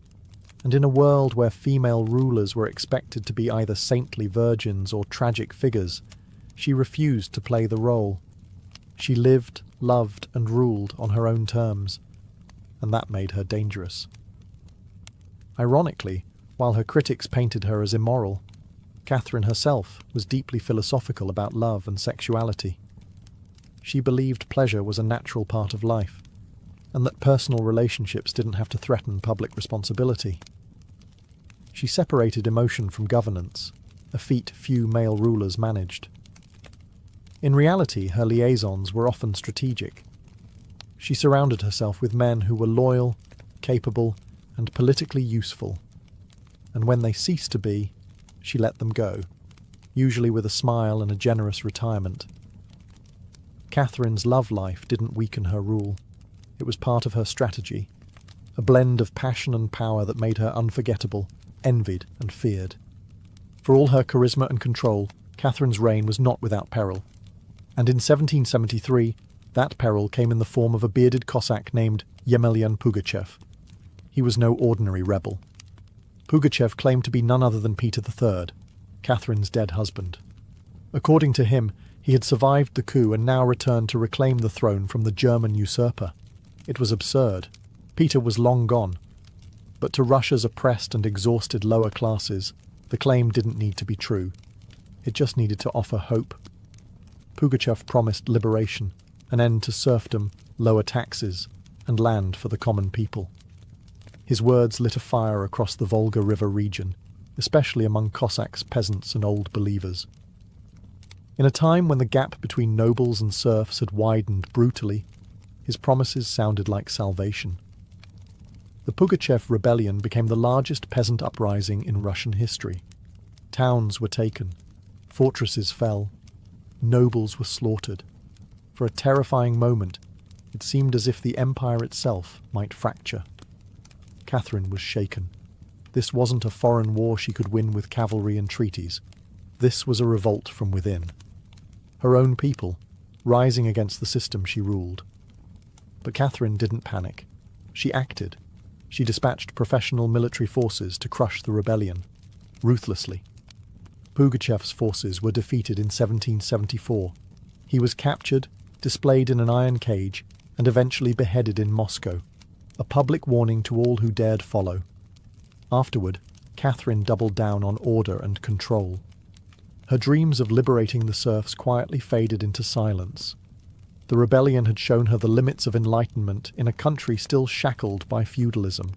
and in a world where female rulers were expected to be either saintly virgins or tragic figures, she refused to play the role. She lived, loved, and ruled on her own terms, and that made her dangerous. Ironically, while her critics painted her as immoral, Catherine herself was deeply philosophical about love and sexuality. She believed pleasure was a natural part of life, and that personal relationships didn't have to threaten public responsibility. She separated emotion from governance, a feat few male rulers managed. In reality, her liaisons were often strategic. She surrounded herself with men who were loyal, capable, and politically useful. And when they ceased to be, she let them go, usually with a smile and a generous retirement. Catherine's love life didn't weaken her rule. It was part of her strategy, a blend of passion and power that made her unforgettable, envied and feared. For all her charisma and control, Catherine's reign was not without peril. And in 1773, that peril came in the form of a bearded Cossack named Yemelyan Pugachev. He was no ordinary rebel. Pugachev claimed to be none other than Peter III, Catherine's dead husband. According to him, he had survived the coup and now returned to reclaim the throne from the German usurper. It was absurd. Peter was long gone. But to Russia's oppressed and exhausted lower classes, the claim didn't need to be true. It just needed to offer hope. Pugachev promised liberation, an end to serfdom, lower taxes, and land for the common people. His words lit a fire across the Volga River region, especially among Cossacks, peasants, and old believers. In a time when the gap between nobles and serfs had widened brutally, his promises sounded like salvation. The Pugachev rebellion became the largest peasant uprising in Russian history. Towns were taken, fortresses fell, nobles were slaughtered. For a terrifying moment, It seemed as if the empire itself might fracture. Catherine was shaken. This wasn't a foreign war she could win with cavalry and treaties. This was a revolt from within. Her own people, rising against the system she ruled. But Catherine didn't panic. She acted. She dispatched professional military forces to crush the rebellion, ruthlessly. Pugachev's forces were defeated in 1774. He was captured, displayed in an iron cage, and eventually beheaded in Moscow, a public warning to all who dared follow. Afterward, Catherine doubled down on order and control. Her dreams of liberating the serfs quietly faded into silence. The rebellion had shown her the limits of enlightenment in a country still shackled by feudalism.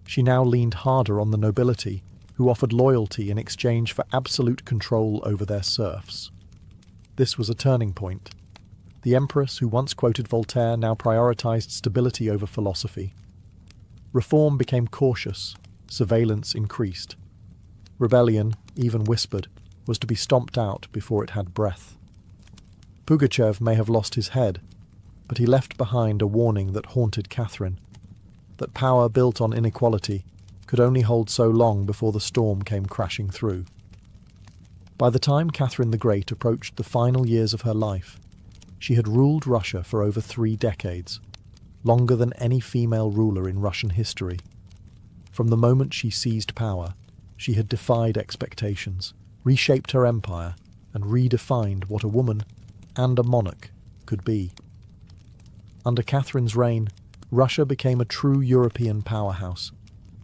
She now leaned harder on the nobility, who offered loyalty in exchange for absolute control over their serfs. This was a turning point. The empress who once quoted Voltaire now prioritized stability over philosophy. Reform became cautious, surveillance increased. Rebellion, even whispered, was to be stomped out before it had breath. Pugachev may have lost his head, but he left behind a warning that haunted Catherine, that power built on inequality could only hold so long before the storm came crashing through. By the time Catherine the Great approached the final years of her life, she had ruled Russia for over 3 decades, longer than any female ruler in Russian history. From the moment she seized power, she had defied expectations, reshaped her empire, and redefined what a woman and a monarch could be. Under Catherine's reign, Russia became a true European powerhouse.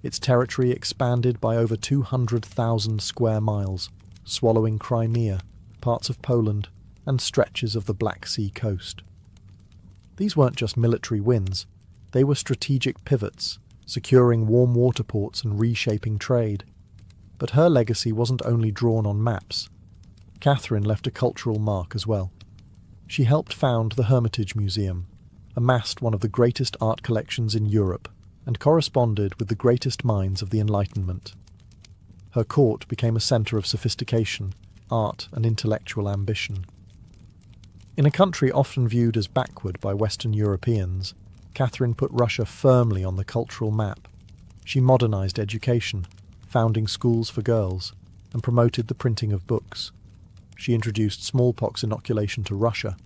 Its territory expanded by over 200,000 square miles, swallowing Crimea, parts of Poland, and stretches of the Black Sea coast. These weren't just military wins, they were strategic pivots, securing warm water ports and reshaping trade. But her legacy wasn't only drawn on maps. Catherine left a cultural mark as well. She helped found the Hermitage Museum, amassed one of the greatest art collections in Europe, and corresponded with the greatest minds of the Enlightenment. Her court became a centre of sophistication, art, and intellectual ambition. In a country often viewed as backward by Western Europeans, Catherine put Russia firmly on the cultural map. She modernized education, founding schools for girls, and promoted the printing of books. She introduced smallpox inoculation to Russia,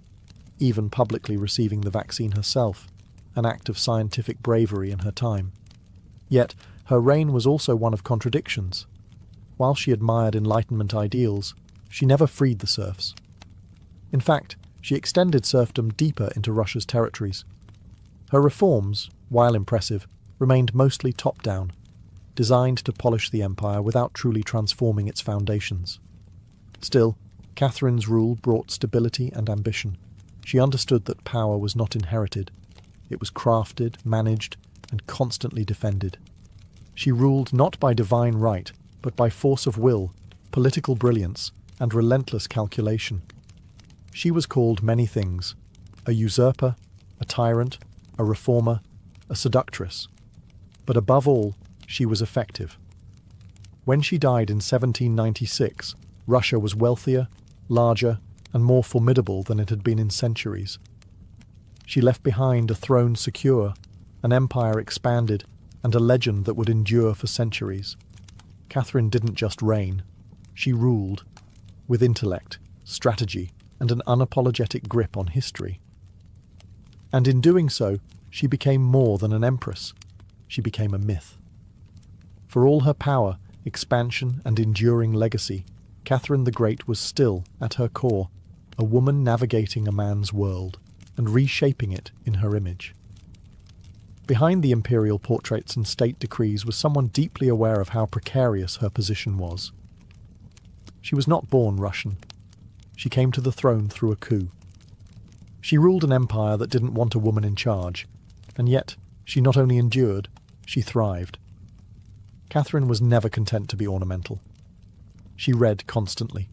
even publicly receiving the vaccine herself, an act of scientific bravery in her time. Yet, her reign was also one of contradictions. While she admired Enlightenment ideals, she never freed the serfs. In fact, she extended serfdom deeper into Russia's territories. Her reforms, while impressive, remained mostly top-down, designed to polish the empire without truly transforming its foundations. Still, Catherine's rule brought stability and ambition. She understood that power was not inherited. It was crafted, managed, and constantly defended. She ruled not by divine right, but by force of will, political brilliance, and relentless calculation. She was called many things: a usurper, a tyrant, a reformer, a seductress. But above all, she was effective. When she died in 1796, Russia was wealthier, larger, and more formidable than it had been in centuries. She left behind a throne secure, an empire expanded, and a legend that would endure for centuries. Catherine didn't just reign, she ruled, with intellect, strategy, and an unapologetic grip on history. And in doing so, she became more than an empress. She became a myth. For all her power, expansion, and enduring legacy, Catherine the Great was still, at her core, a woman navigating a man's world and reshaping it in her image. Behind the imperial portraits and state decrees was someone deeply aware of how precarious her position was. She was not born Russian. She came to the throne through a coup. She ruled an empire that didn't want a woman in charge, and yet she not only endured, she thrived. Catherine was never content to be ornamental. She read constantly,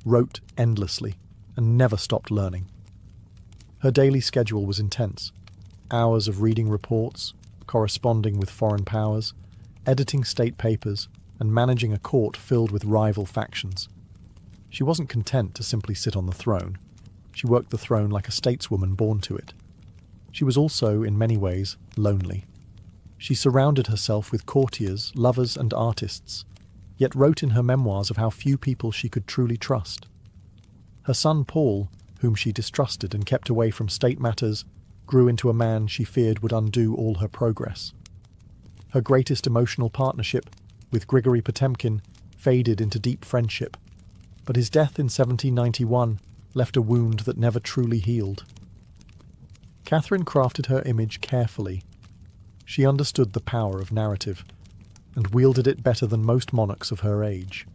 wrote endlessly, and never stopped learning. Her daily schedule was intense. Hours of reading reports, corresponding with foreign powers, editing state papers, and managing a court filled with rival factions. She wasn't content to simply sit on the throne. She worked the throne like a stateswoman born to it. She was also, in many ways, lonely. She surrounded herself with courtiers, lovers, and artists, yet wrote in her memoirs of how few people she could truly trust. Her son Paul, whom she distrusted and kept away from state matters, grew into a man she feared would undo all her progress. Her greatest emotional partnership, with Grigory Potemkin, faded into deep friendship, but his death in 1791 left a wound that never truly healed. Catherine crafted her image carefully. She understood the power of narrative, and wielded it better than most monarchs of her age.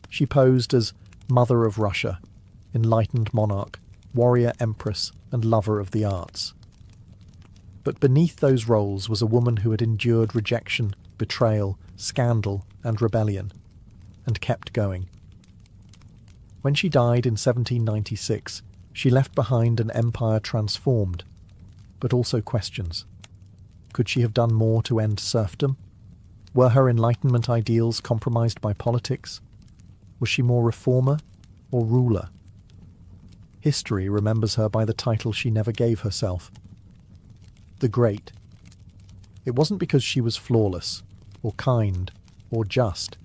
She posed as Mother of Russia, enlightened monarch, warrior empress, and lover of the arts. But beneath those roles was a woman who had endured rejection, betrayal, scandal, and rebellion, and kept going. When she died in 1796, she left behind an empire transformed, but also questions. Could she have done more to end serfdom? Were her Enlightenment ideals compromised by politics? Was she more reformer or ruler? History remembers her by the title she never gave herself, the Great. It wasn't because she was flawless, or kind, or just.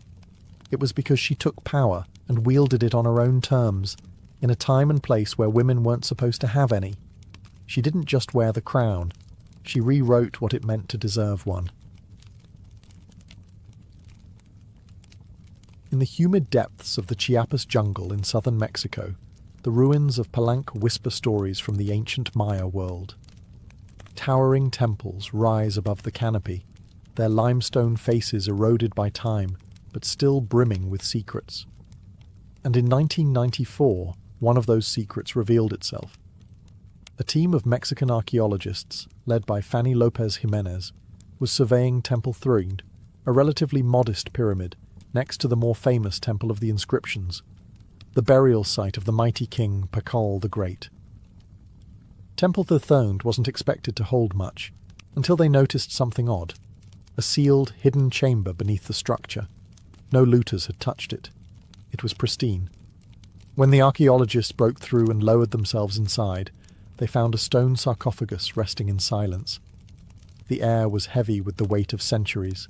It was because she took power and wielded it on her own terms, in a time and place where women weren't supposed to have any. She didn't just wear the crown, she rewrote what it meant to deserve one. In the humid depths of the Chiapas jungle in southern Mexico, the ruins of Palenque whisper stories from the ancient Maya world. Towering temples rise above the canopy, their limestone faces eroded by time, but still brimming with secrets. And in 1994, one of those secrets revealed itself. A team of Mexican archaeologists, led by Fanny Lopez Jimenez, was surveying Temple 3, a relatively modest pyramid, next to the more famous Temple of the Inscriptions, the burial site of the mighty king Pakal the Great. Temple 3 wasn't expected to hold much, until they noticed something odd, a sealed, hidden chamber beneath the structure. No looters had touched it. It was pristine. When the archaeologists broke through and lowered themselves inside, they found a stone sarcophagus resting in silence. The air was heavy with the weight of centuries.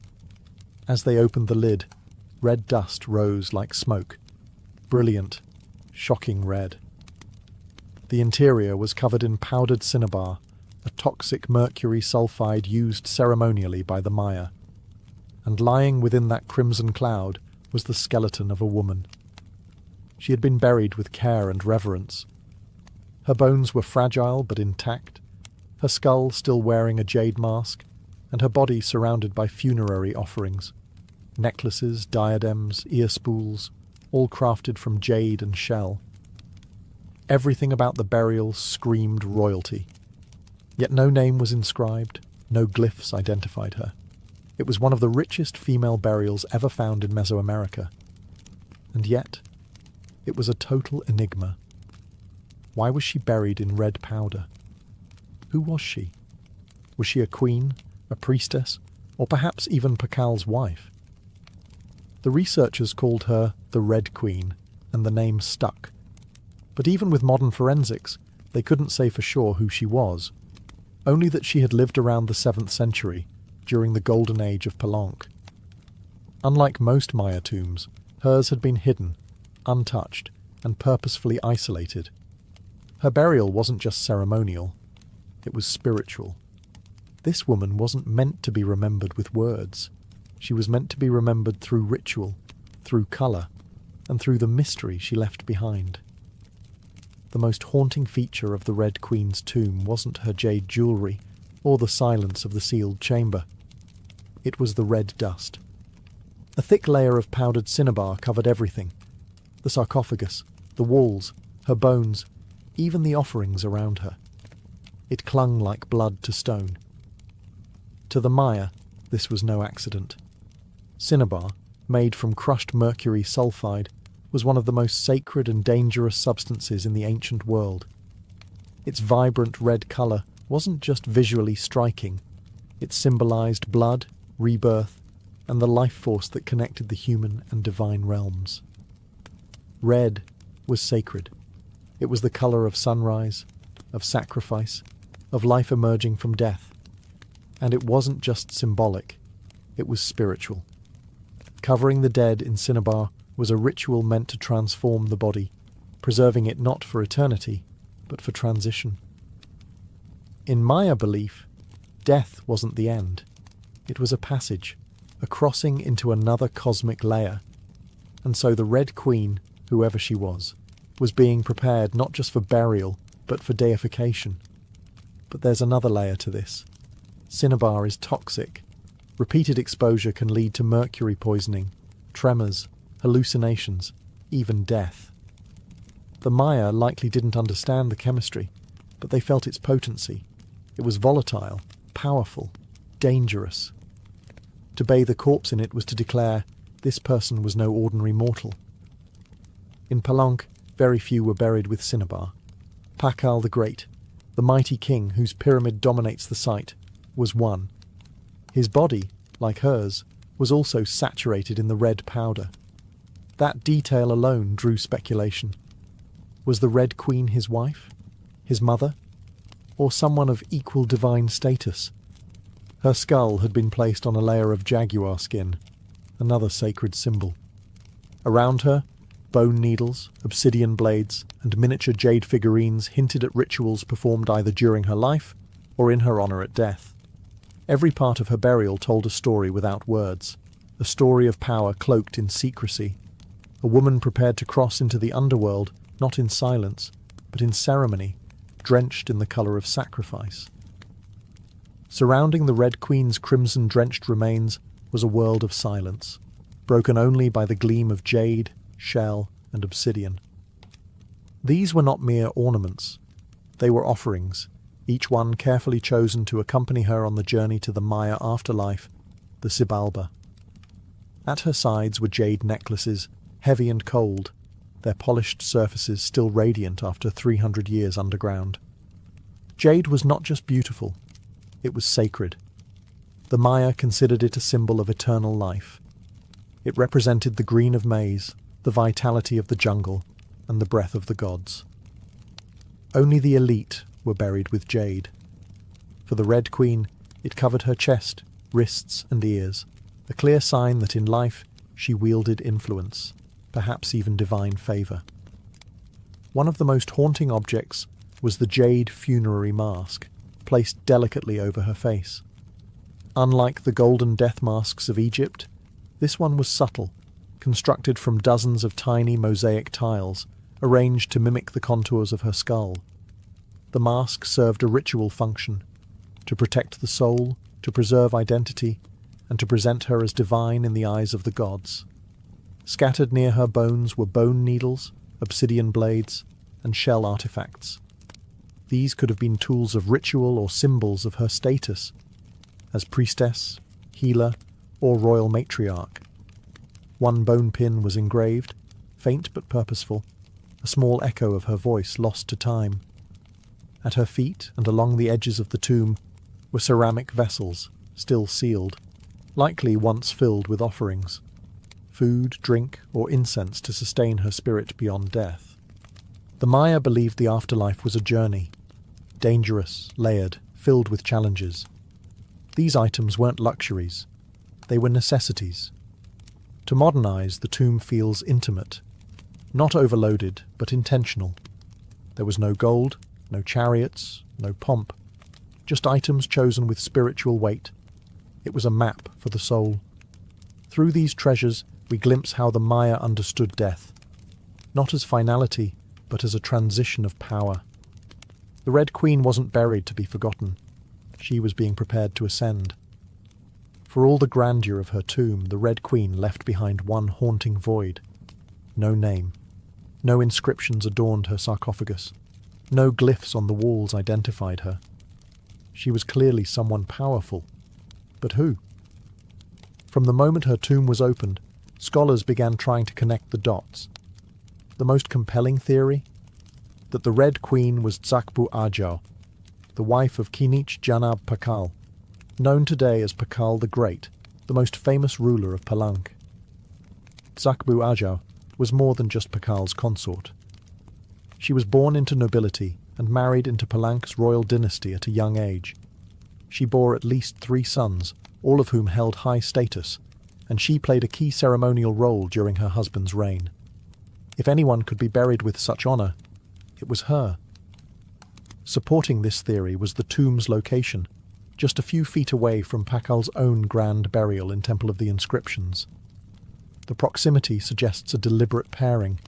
As they opened the lid, red dust rose like smoke. Brilliant, shocking red. The interior was covered in powdered cinnabar, a toxic mercury sulfide used ceremonially by the Maya. And lying within that crimson cloud was the skeleton of a woman. She had been buried with care and reverence. Her bones were fragile but intact, her skull still wearing a jade mask, and her body surrounded by funerary offerings. Necklaces, diadems, ear spools, all crafted from jade and shell. Everything about the burial screamed royalty. Yet no name was inscribed, no glyphs identified her. It was one of the richest female burials ever found in Mesoamerica. And yet, it was a total enigma. Why was she buried in red powder? Who was she? Was she a queen, a priestess, or perhaps even Pakal's wife? The researchers called her the Red Queen, and the name stuck. But even with modern forensics, they couldn't say for sure who she was, only that she had lived around the 7th century, during the golden age of Palenque. Unlike most Maya tombs, hers had been hidden, untouched, and purposefully isolated. Her burial wasn't just ceremonial, it was spiritual. This woman wasn't meant to be remembered with words. She was meant to be remembered through ritual, through colour, and through the mystery she left behind. The most haunting feature of the Red Queen's tomb wasn't her jade jewellery, or the silence of the sealed chamber. It was the red dust. A thick layer of powdered cinnabar covered everything. The sarcophagus, the walls, her bones, even the offerings around her. It clung like blood to stone. To the Maya, this was no accident. Cinnabar, made from crushed mercury sulfide, was one of the most sacred and dangerous substances in the ancient world. Its vibrant red colour wasn't just visually striking, it symbolised blood, rebirth, and the life force that connected the human and divine realms. Red was sacred. It was the colour of sunrise, of sacrifice, of life emerging from death. And it wasn't just symbolic, it was spiritual. Covering the dead in cinnabar was a ritual meant to transform the body, preserving it not for eternity, but for transition. In Maya belief, death wasn't the end. It was a passage, a crossing into another cosmic layer. And so the Red Queen, whoever she was being prepared not just for burial, but for deification. But there's another layer to this. Cinnabar is toxic. Repeated exposure can lead to mercury poisoning, tremors, hallucinations, even death. The Maya likely didn't understand the chemistry, but they felt its potency. It was volatile, powerful, dangerous. To bathe a corpse in it was to declare this person was no ordinary mortal. In Palenque, very few were buried with cinnabar. Pakal the Great, the mighty king whose pyramid dominates the site, was one. His body, like hers, was also saturated in the red powder. That detail alone drew speculation. Was the Red Queen his wife? His mother? Or someone of equal divine status? Her skull had been placed on a layer of jaguar skin, another sacred symbol. Around her, bone needles, obsidian blades, and miniature jade figurines hinted at rituals performed either during her life or in her honour at death. Every part of her burial told a story without words, a story of power cloaked in secrecy, a woman prepared to cross into the underworld, not in silence, but in ceremony, drenched in the colour of sacrifice. Surrounding the Red Queen's crimson-drenched remains was a world of silence, broken only by the gleam of jade, shell, and obsidian. These were not mere ornaments. They were offerings, each one carefully chosen to accompany her on the journey to the Maya afterlife, the Xibalba. At her sides were jade necklaces, heavy and cold, their polished surfaces still radiant after 300 years underground. Jade was not just beautiful, it was sacred. The Maya considered it a symbol of eternal life. It represented the green of maize, the vitality of the jungle, and the breath of the gods. Only the elite were buried with jade. For the Red Queen, it covered her chest, wrists, and ears, a clear sign that in life she wielded influence, perhaps even divine favour. One of the most haunting objects was the jade funerary mask, placed delicately over her face. Unlike the golden death masks of Egypt, this one was subtle, constructed from dozens of tiny mosaic tiles, arranged to mimic the contours of her skull. The mask served a ritual function, to protect the soul, to preserve identity, and to present her as divine in the eyes of the gods. Scattered near her bones were bone needles, obsidian blades, and shell artifacts. These could have been tools of ritual or symbols of her status, as priestess, healer, or royal matriarch. One bone pin was engraved, faint but purposeful, a small echo of her voice lost to time. At her feet and along the edges of the tomb were ceramic vessels, still sealed, likely once filled with offerings, food, drink, or incense to sustain her spirit beyond death. The Maya believed the afterlife was a journey, dangerous, layered, filled with challenges. These items weren't luxuries, they were necessities. To modernize, the tomb feels intimate, not overloaded, but intentional. There was no gold, no chariots, no pomp, just items chosen with spiritual weight. It was a map for the soul. Through these treasures, we glimpse how the Maya understood death, not as finality, but as a transition of power. The Red Queen wasn't buried to be forgotten. She was being prepared to ascend. For all the grandeur of her tomb, the Red Queen left behind one haunting void. No name. No inscriptions adorned her sarcophagus. No glyphs on the walls identified her. She was clearly someone powerful. But who? From the moment her tomb was opened, scholars began trying to connect the dots. The most compelling theory? That the Red Queen was Tsakbu Ajau, the wife of Kinich Janab Pakal, known today as Pakal the Great, the most famous ruler of Palenque. Tsakbu Ajau was more than just Pakal's consort. She was born into nobility and married into Palank's royal dynasty at a young age. She bore at least 3 sons, all of whom held high status, and she played a key ceremonial role during her husband's reign. If anyone could be buried with such honor, it was her. Supporting this theory was the tomb's location, just a few feet away from Pakal's own grand burial in Temple of the Inscriptions. The proximity suggests a deliberate pairing,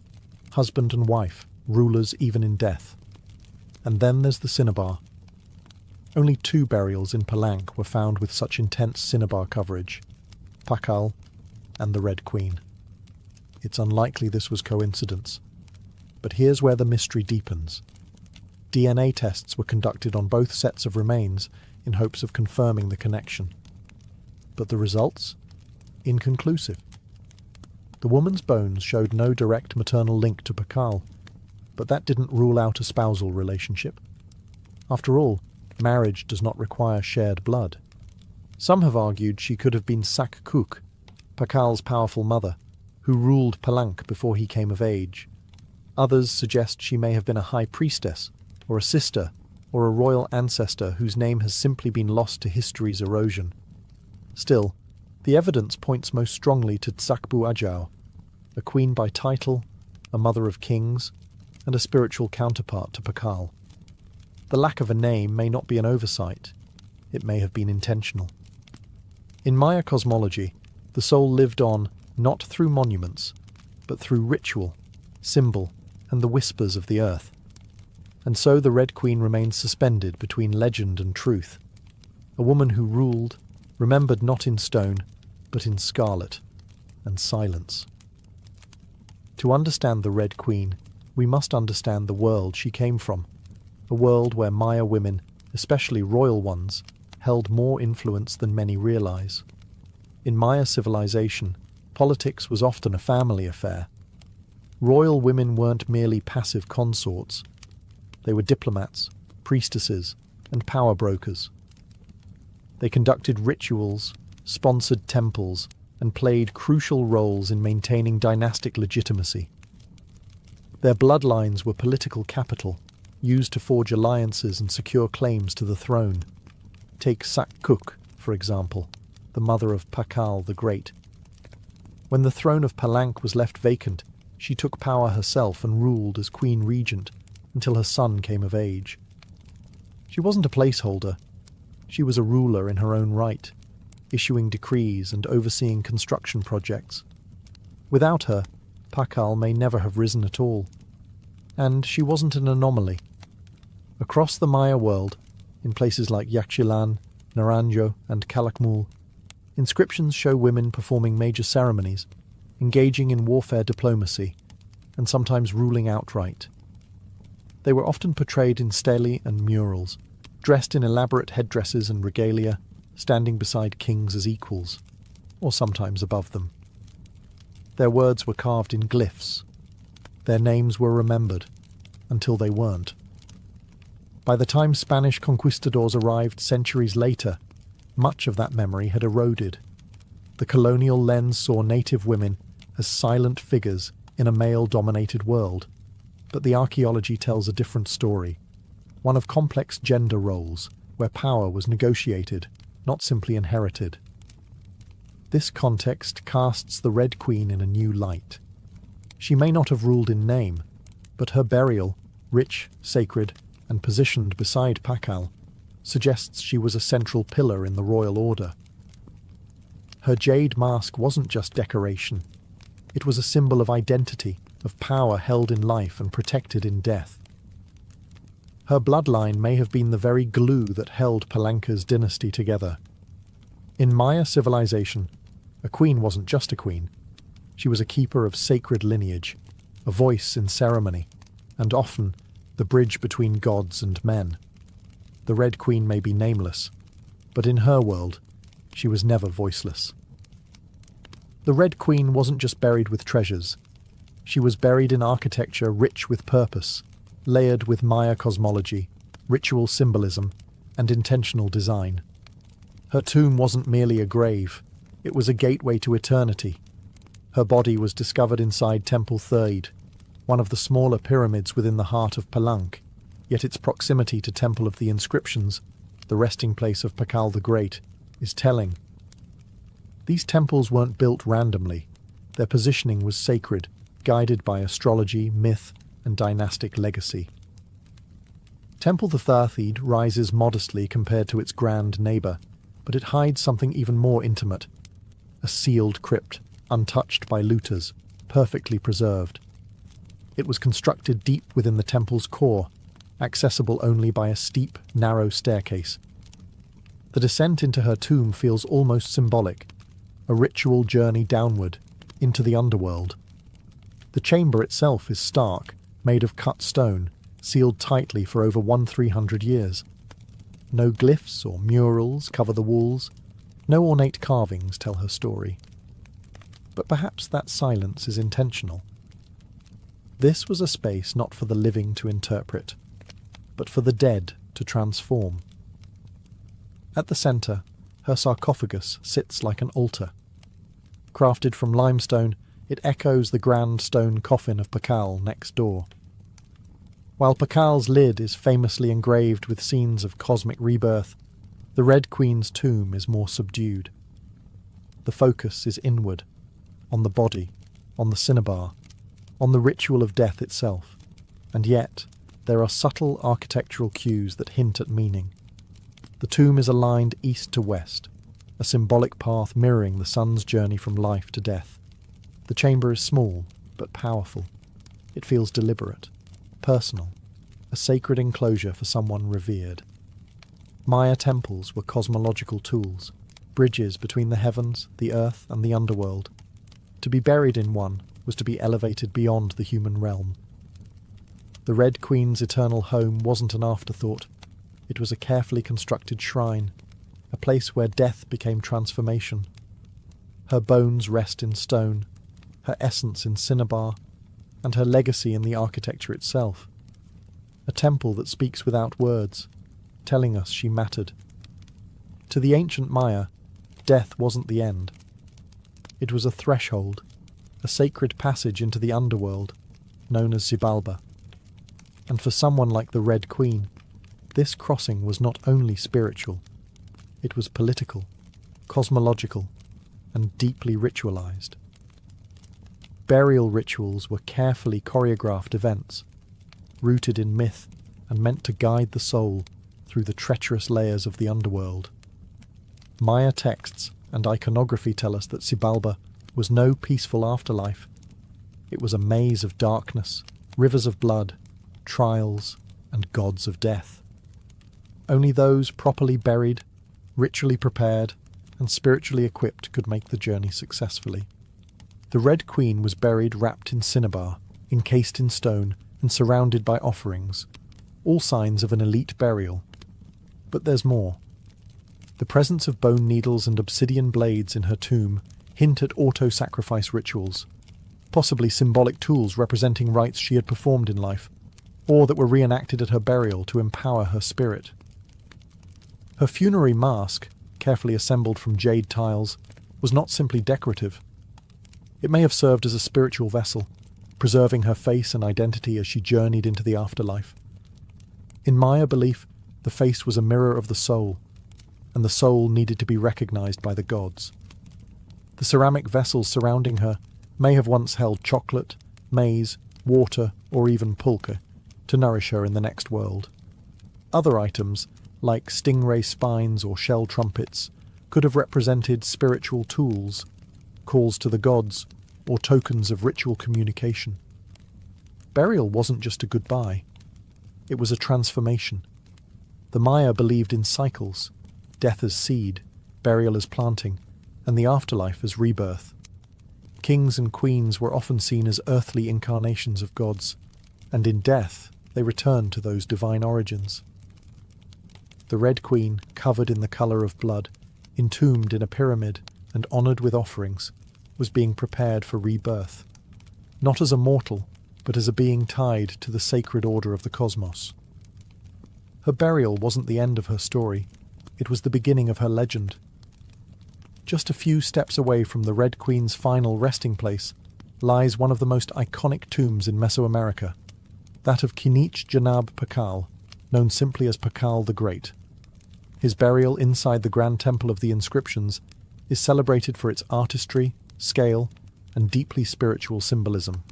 husband and wife, rulers even in death. And then there's the cinnabar. Only 2 burials in Palank were found with such intense cinnabar coverage, Pakal and the Red Queen. It's unlikely this was coincidence. But here's where the mystery deepens. DNA tests were conducted on both sets of remains in hopes of confirming the connection. But the results? Inconclusive. The woman's bones showed no direct maternal link to Pakal, but that didn't rule out a spousal relationship. After all, marriage does not require shared blood. Some have argued she could have been Sakkuk, Pakal's powerful mother, who ruled Palank before he came of age. Others suggest she may have been a high priestess, or a sister, or a royal ancestor whose name has simply been lost to history's erosion. Still, the evidence points most strongly to Tsakbu Ajau, a queen by title, a mother of kings, and a spiritual counterpart to Pakal. The lack of a name may not be an oversight. It may have been intentional. In Maya cosmology, the soul lived on not through monuments, but through ritual, symbol, and the whispers of the earth. And so the Red Queen remained suspended between legend and truth, a woman who ruled, remembered not in stone, but in scarlet and silence. To understand the Red Queen, we must understand the world she came from, a world where Maya women, especially royal ones, held more influence than many realize. In Maya civilization, politics was often a family affair. Royal women weren't merely passive consorts. They were diplomats, priestesses, and power brokers. They conducted rituals, sponsored temples, and played crucial roles in maintaining dynastic legitimacy. Their bloodlines were political capital, used to forge alliances and secure claims to the throne. Take Sakkuk, for example, the mother of Pakal the Great. When the throne of Palank was left vacant, she took power herself and ruled as queen regent until her son came of age. She wasn't a placeholder. She was a ruler in her own right, issuing decrees and overseeing construction projects. Without her, Pakal may never have risen at all. And she wasn't an anomaly. Across the Maya world, in places like Yaxchilan, Naranjo, and Calakmul, inscriptions show women performing major ceremonies, engaging in warfare diplomacy, and sometimes ruling outright. They were often portrayed in stelae and murals, dressed in elaborate headdresses and regalia, standing beside kings as equals, or sometimes above them. Their words were carved in glyphs. Their names were remembered, until they weren't. By the time Spanish conquistadors arrived centuries later, much of that memory had eroded. The colonial lens saw native women as silent figures in a male-dominated world, but the archaeology tells a different story, one of complex gender roles, where power was negotiated, not simply inherited. This context casts the Red Queen in a new light. She may not have ruled in name, but her burial, rich, sacred, and positioned beside Pakal, suggests she was a central pillar in the royal order. Her jade mask wasn't just decoration. It was a symbol of identity, of power held in life and protected in death. Her bloodline may have been the very glue that held Palanka's dynasty together. In Maya civilization, a queen wasn't just a queen. She was a keeper of sacred lineage, a voice in ceremony, and often the bridge between gods and men. The Red Queen may be nameless, but in her world, she was never voiceless. The Red Queen wasn't just buried with treasures. She was buried in architecture rich with purpose, layered with Maya cosmology, ritual symbolism, and intentional design. Her tomb wasn't merely a grave, it was a gateway to eternity. Her body was discovered inside Temple Third, one of the smaller pyramids within the heart of Palank, Yet its proximity to Temple of the Inscriptions, the resting place of Pakal the Great, is telling. These temples weren't built randomly. Their positioning was sacred, guided by astrology, myth, and dynastic legacy. Temple the Tharthid rises modestly compared to its grand neighbour, but it hides something even more intimate. A sealed crypt, untouched by looters, perfectly preserved. It was constructed deep within the temple's core, accessible only by a steep, narrow staircase. The descent into her tomb feels almost symbolic, a ritual journey downward, into the underworld. The chamber itself is stark, made of cut stone, sealed tightly for over 1,300 years. No glyphs or murals cover the walls, no ornate carvings tell her story. But perhaps that silence is intentional. This was a space not for the living to interpret, but for the dead to transform. At the centre, her sarcophagus sits like an altar. Crafted from limestone, it echoes the grand stone coffin of Pakal next door. While Pakal's lid is famously engraved with scenes of cosmic rebirth, the Red Queen's tomb is more subdued. The focus is inward, on the body, on the cinnabar, on the ritual of death itself, and yet there are subtle architectural cues that hint at meaning. The tomb is aligned east to west, a symbolic path mirroring the sun's journey from life to death. The chamber is small, but powerful. It feels deliberate, personal, a sacred enclosure for someone revered. Maya temples were cosmological tools, bridges between the heavens, the earth, and the underworld. To be buried in one was to be elevated beyond the human realm. The Red Queen's eternal home wasn't an afterthought. It was a carefully constructed shrine, a place where death became transformation. Her bones rest in stone, her essence in cinnabar, and her legacy in the architecture itself. A temple that speaks without words, telling us she mattered. To the ancient Maya, death wasn't the end. It was a threshold, a sacred passage into the underworld, known as Xibalba. And for someone like the Red Queen, this crossing was not only spiritual, it was political, cosmological, and deeply ritualized. Burial rituals were carefully choreographed events, rooted in myth and meant to guide the soul through the treacherous layers of the underworld. Maya texts and iconography tell us that Xibalba was no peaceful afterlife. It was a maze of darkness, rivers of blood, trials, and gods of death. Only those properly buried, ritually prepared, and spiritually equipped could make the journey successfully. The Red Queen was buried wrapped in cinnabar, encased in stone, and surrounded by offerings, all signs of an elite burial. But there's more. The presence of bone needles and obsidian blades in her tomb hint at auto-sacrifice rituals, possibly symbolic tools representing rites she had performed in life, or that were reenacted at her burial to empower her spirit. Her funerary mask, carefully assembled from jade tiles, was not simply decorative. It may have served as a spiritual vessel, preserving her face and identity as she journeyed into the afterlife. In Maya belief, the face was a mirror of the soul, and the soul needed to be recognized by the gods. The ceramic vessels surrounding her may have once held chocolate, maize, water, or even pulque, to nourish her in the next world. Other items, like stingray spines or shell trumpets, could have represented spiritual tools, calls to the gods, or tokens of ritual communication. Burial wasn't just a goodbye. It was a transformation. The Maya believed in cycles, death as seed, burial as planting, and the afterlife as rebirth. Kings and queens were often seen as earthly incarnations of gods, and in death they returned to those divine origins. The Red Queen, covered in the colour of blood, entombed in a pyramid and honoured with offerings, was being prepared for rebirth, not as a mortal, but as a being tied to the sacred order of the cosmos. Her burial wasn't the end of her story, it was the beginning of her legend. Just a few steps away from the Red Queen's final resting place lies one of the most iconic tombs in Mesoamerica, that of Kinich Janab Pakal, known simply as Pakal the Great. His burial inside the Grand Temple of the Inscriptions is celebrated for its artistry, scale, and deeply spiritual symbolism.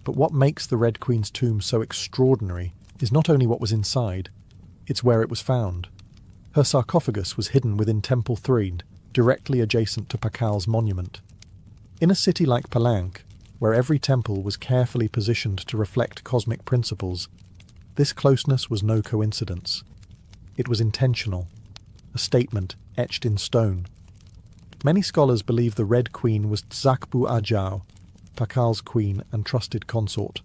But what makes the Red Queen's tomb so extraordinary is not only what was inside, it's where it was found. Her sarcophagus was hidden within Temple 3, directly adjacent to Pakal's monument. In a city like Palanque, where every temple was carefully positioned to reflect cosmic principles, this closeness was no coincidence. It was intentional, a statement etched in stone. Many scholars believe the Red Queen was Tzakbu Ajao, Pakal's queen and trusted consort.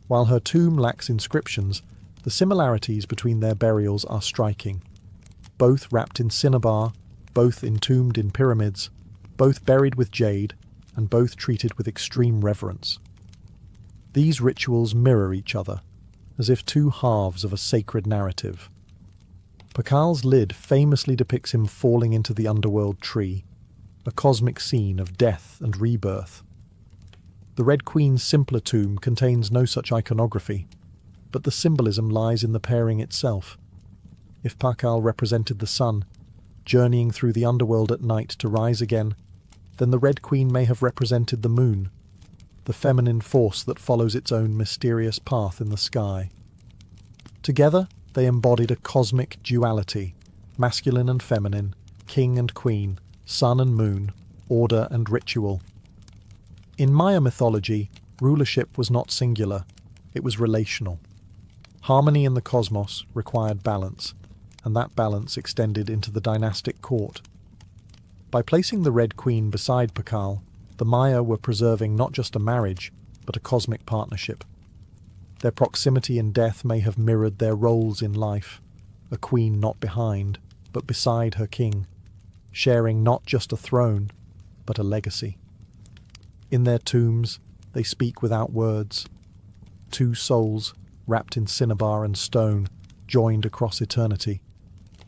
While her tomb lacks inscriptions, the similarities between their burials are striking. Both wrapped in cinnabar, both entombed in pyramids, both buried with jade, and both treated with extreme reverence. These rituals mirror each other, as if two halves of a sacred narrative. Pakal's lid famously depicts him falling into the underworld tree, a cosmic scene of death and rebirth. The Red Queen's simpler tomb contains no such iconography, but the symbolism lies in the pairing itself. If Pakal represented the sun, journeying through the underworld at night to rise again, then the Red Queen may have represented the moon, the feminine force that follows its own mysterious path in the sky. Together, they embodied a cosmic duality, masculine and feminine, king and queen, sun and moon, order and ritual. In Maya mythology, rulership was not singular, it was relational. Harmony in the cosmos required balance, and that balance extended into the dynastic court. By placing the Red Queen beside Pakal, the Maya were preserving not just a marriage, but a cosmic partnership. Their proximity in death may have mirrored their roles in life, a queen not behind, but beside her king, sharing not just a throne, but a legacy. In their tombs, they speak without words. Two souls, wrapped in cinnabar and stone, joined across eternity,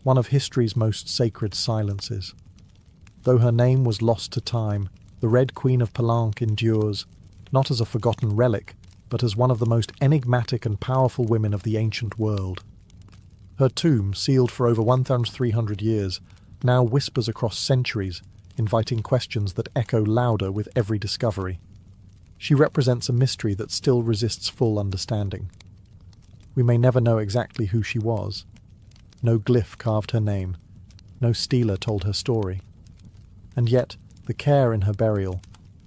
one of history's most sacred silences. Though her name was lost to time, the Red Queen of Palanque endures, not as a forgotten relic, but as one of the most enigmatic and powerful women of the ancient world. Her tomb, sealed for over 1,300 years, now whispers across centuries, inviting questions that echo louder with every discovery. She represents a mystery that still resists full understanding. We may never know exactly who she was. No glyph carved her name. No stela told her story. And yet, the care in her burial,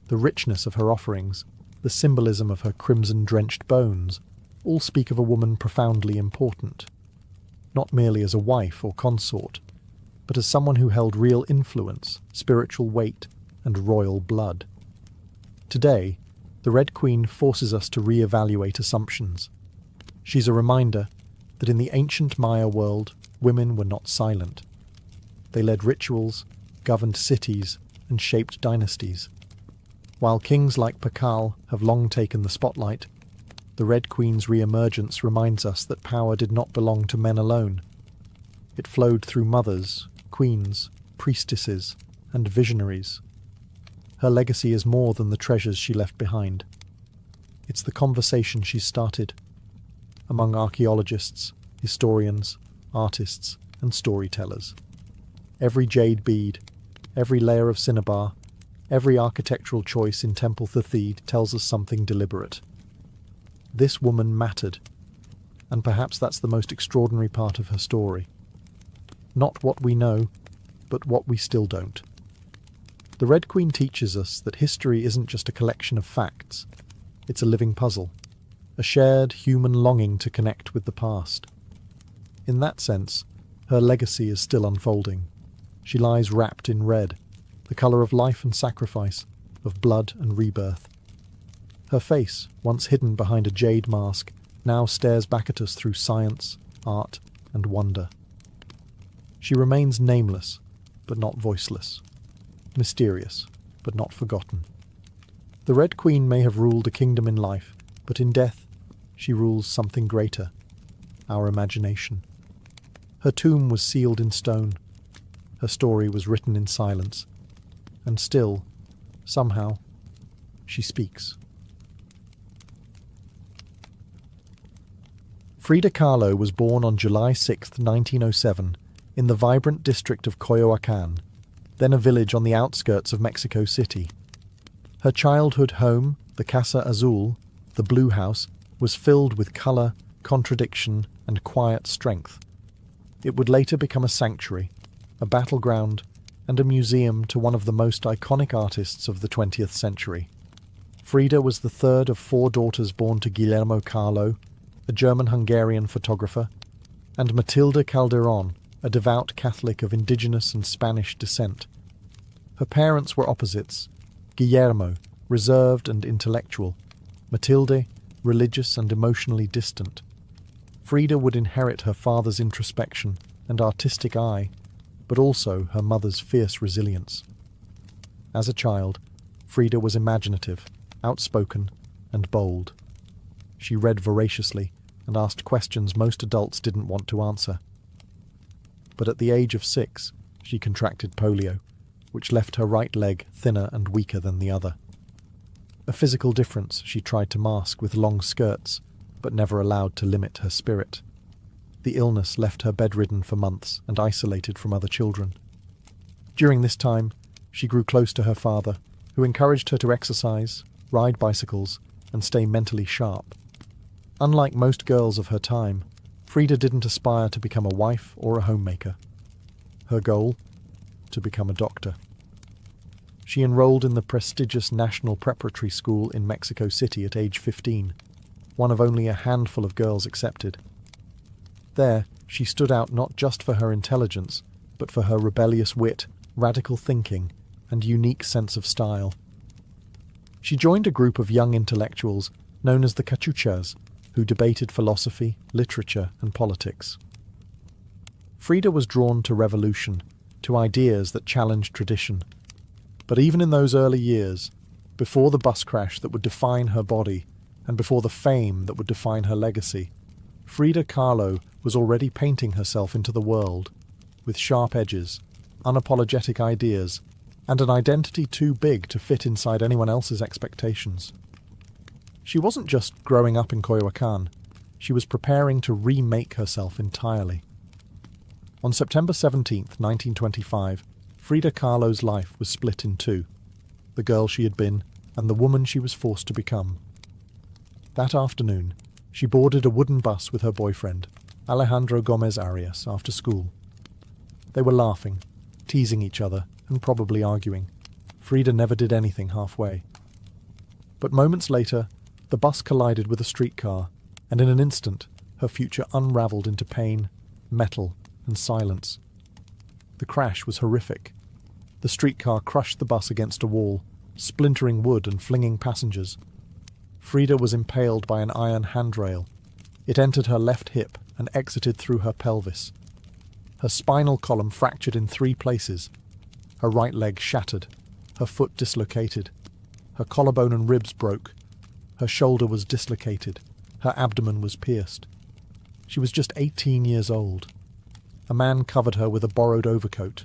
the richness of her offerings, the symbolism of her crimson-drenched bones, all speak of a woman profoundly important. Not merely as a wife or consort, but as someone who held real influence, spiritual weight, and royal blood. Today, the Red Queen forces us to re-evaluate assumptions. She's a reminder that in the ancient Maya world, women were not silent. They led rituals, governed cities, and shaped dynasties. While kings like Pakal have long taken the spotlight, the Red Queen's re-emergence reminds us that power did not belong to men alone. It flowed through mothers, queens, priestesses, and visionaries. Her legacy is more than the treasures she left behind. It's the conversation she started among archaeologists, historians, artists, and storytellers. Every jade bead, every layer of cinnabar, every architectural choice in Temple Thathid tells us something deliberate. This woman mattered, and perhaps that's the most extraordinary part of her story. Not what we know, but what we still don't. The Red Queen teaches us that history isn't just a collection of facts. It's a living puzzle, a shared human longing to connect with the past. In that sense, her legacy is still unfolding. She lies wrapped in red, the colour of life and sacrifice, of blood and rebirth. Her face, once hidden behind a jade mask, now stares back at us through science, art, and wonder. She remains nameless, but not voiceless. Mysterious, but not forgotten. The Red Queen may have ruled a kingdom in life, but in death, she rules something greater, our imagination. Her tomb was sealed in stone. Her story was written in silence. And still, somehow, she speaks. Frida Kahlo was born on July 6, 1907, in the vibrant district of Coyoacán, then a village on the outskirts of Mexico City. Her childhood home, the Casa Azul, the Blue House, was filled with colour, contradiction, and quiet strength. It would later become a sanctuary, a battleground, and a museum to one of the most iconic artists of the 20th century. Frida was the third of 4 daughters born to Guillermo Kahlo, a German-Hungarian photographer, and Matilde Calderón, a devout Catholic of indigenous and Spanish descent. Her parents were opposites: Guillermo, reserved and intellectual; Matilde, religious and emotionally distant. Frida would inherit her father's introspection and artistic eye, but also her mother's fierce resilience. As a child, Frida was imaginative, outspoken, and bold. She read voraciously and asked questions most adults didn't want to answer. But at the age of 6, she contracted polio, which left her right leg thinner and weaker than the other. A physical difference she tried to mask with long skirts, but never allowed to limit her spirit. The illness left her bedridden for months and isolated from other children. During this time, she grew close to her father, who encouraged her to exercise, ride bicycles, and stay mentally sharp. Unlike most girls of her time, Frida didn't aspire to become a wife or a homemaker. Her goal? To become a doctor. She enrolled in the prestigious National Preparatory School in Mexico City at age 15, one of only a handful of girls accepted. There, she stood out not just for her intelligence, but for her rebellious wit, radical thinking, and unique sense of style. She joined a group of young intellectuals known as the Cachuchas, who debated philosophy, literature, and politics. Frida was drawn to revolution, to ideas that challenged tradition. But even in those early years, before the bus crash that would define her body, and before the fame that would define her legacy, Frida Kahlo was already painting herself into the world, with sharp edges, unapologetic ideas, and an identity too big to fit inside anyone else's expectations. She wasn't just growing up in Coyoacán, she was preparing to remake herself entirely. On September 17, 1925, Frida Kahlo's life was split in two: the girl she had been and the woman she was forced to become. That afternoon, she boarded a wooden bus with her boyfriend, Alejandro Gomez Arias, after school. They were laughing, teasing each other, and probably arguing. Frida never did anything halfway. But moments later, the bus collided with a streetcar, and in an instant, her future unraveled into pain, metal, and silence. The crash was horrific. The streetcar crushed the bus against a wall, splintering wood and flinging passengers. Frida was impaled by an iron handrail. It entered her left hip and exited through her pelvis. Her spinal column fractured in 3 places. Her right leg shattered, her foot dislocated. Her collarbone and ribs broke. Her shoulder was dislocated. Her abdomen was pierced. She was just 18 years old. A man covered her with a borrowed overcoat.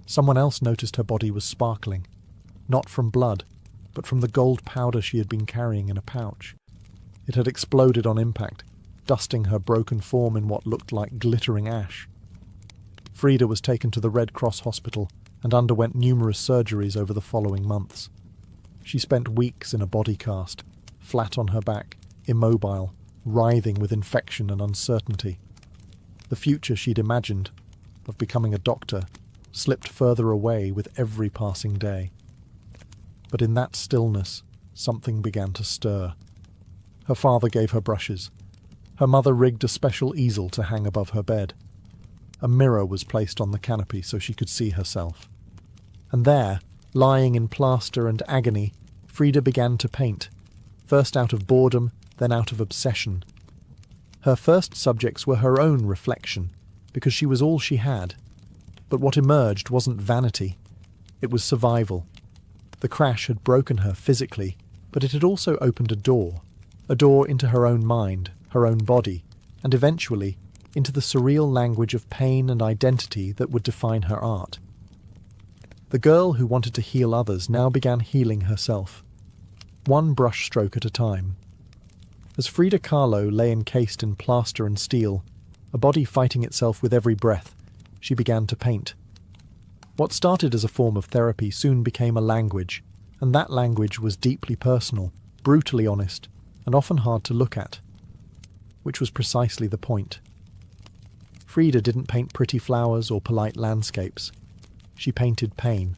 Someone else noticed her body was sparkling, not from blood, but from the gold powder she had been carrying in a pouch. It had exploded on impact, dusting her broken form in what looked like glittering ash. Frida was taken to the Red Cross hospital and underwent numerous surgeries over the following months. She spent weeks in a body cast, flat on her back, immobile, writhing with infection and uncertainty. The future she'd imagined, of becoming a doctor, slipped further away with every passing day. But in that stillness, something began to stir. Her father gave her brushes. Her mother rigged a special easel to hang above her bed. A mirror was placed on the canopy so she could see herself. And there, lying in plaster and agony, Frida began to paint, first out of boredom, then out of obsession. Her first subjects were her own reflection, because she was all she had. But what emerged wasn't vanity. It was survival. The crash had broken her physically, but it had also opened a door into her own mind, her own body, and eventually into the surreal language of pain and identity that would define her art. The girl who wanted to heal others now began healing herself, one brushstroke at a time. As Frida Kahlo lay encased in plaster and steel, a body fighting itself with every breath, she began to paint. What started as a form of therapy soon became a language, and that language was deeply personal, brutally honest, and often hard to look at. Which was precisely the point. Frida didn't paint pretty flowers or polite landscapes. She painted pain.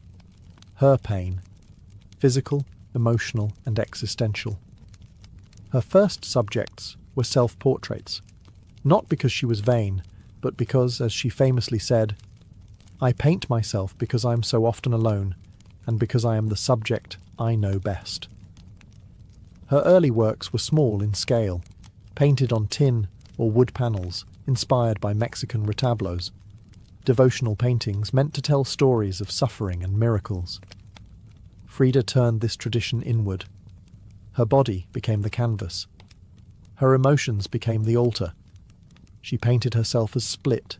Her pain. Physical, emotional, and existential. Her first subjects were self-portraits, not because she was vain, but because, as she famously said, "I paint myself because I am so often alone, and because I am the subject I know best." Her early works were small in scale, painted on tin or wood panels, inspired by Mexican retablos, devotional paintings meant to tell stories of suffering and miracles. Frida turned this tradition inward. Her body became the canvas. Her emotions became the altar. She painted herself as split,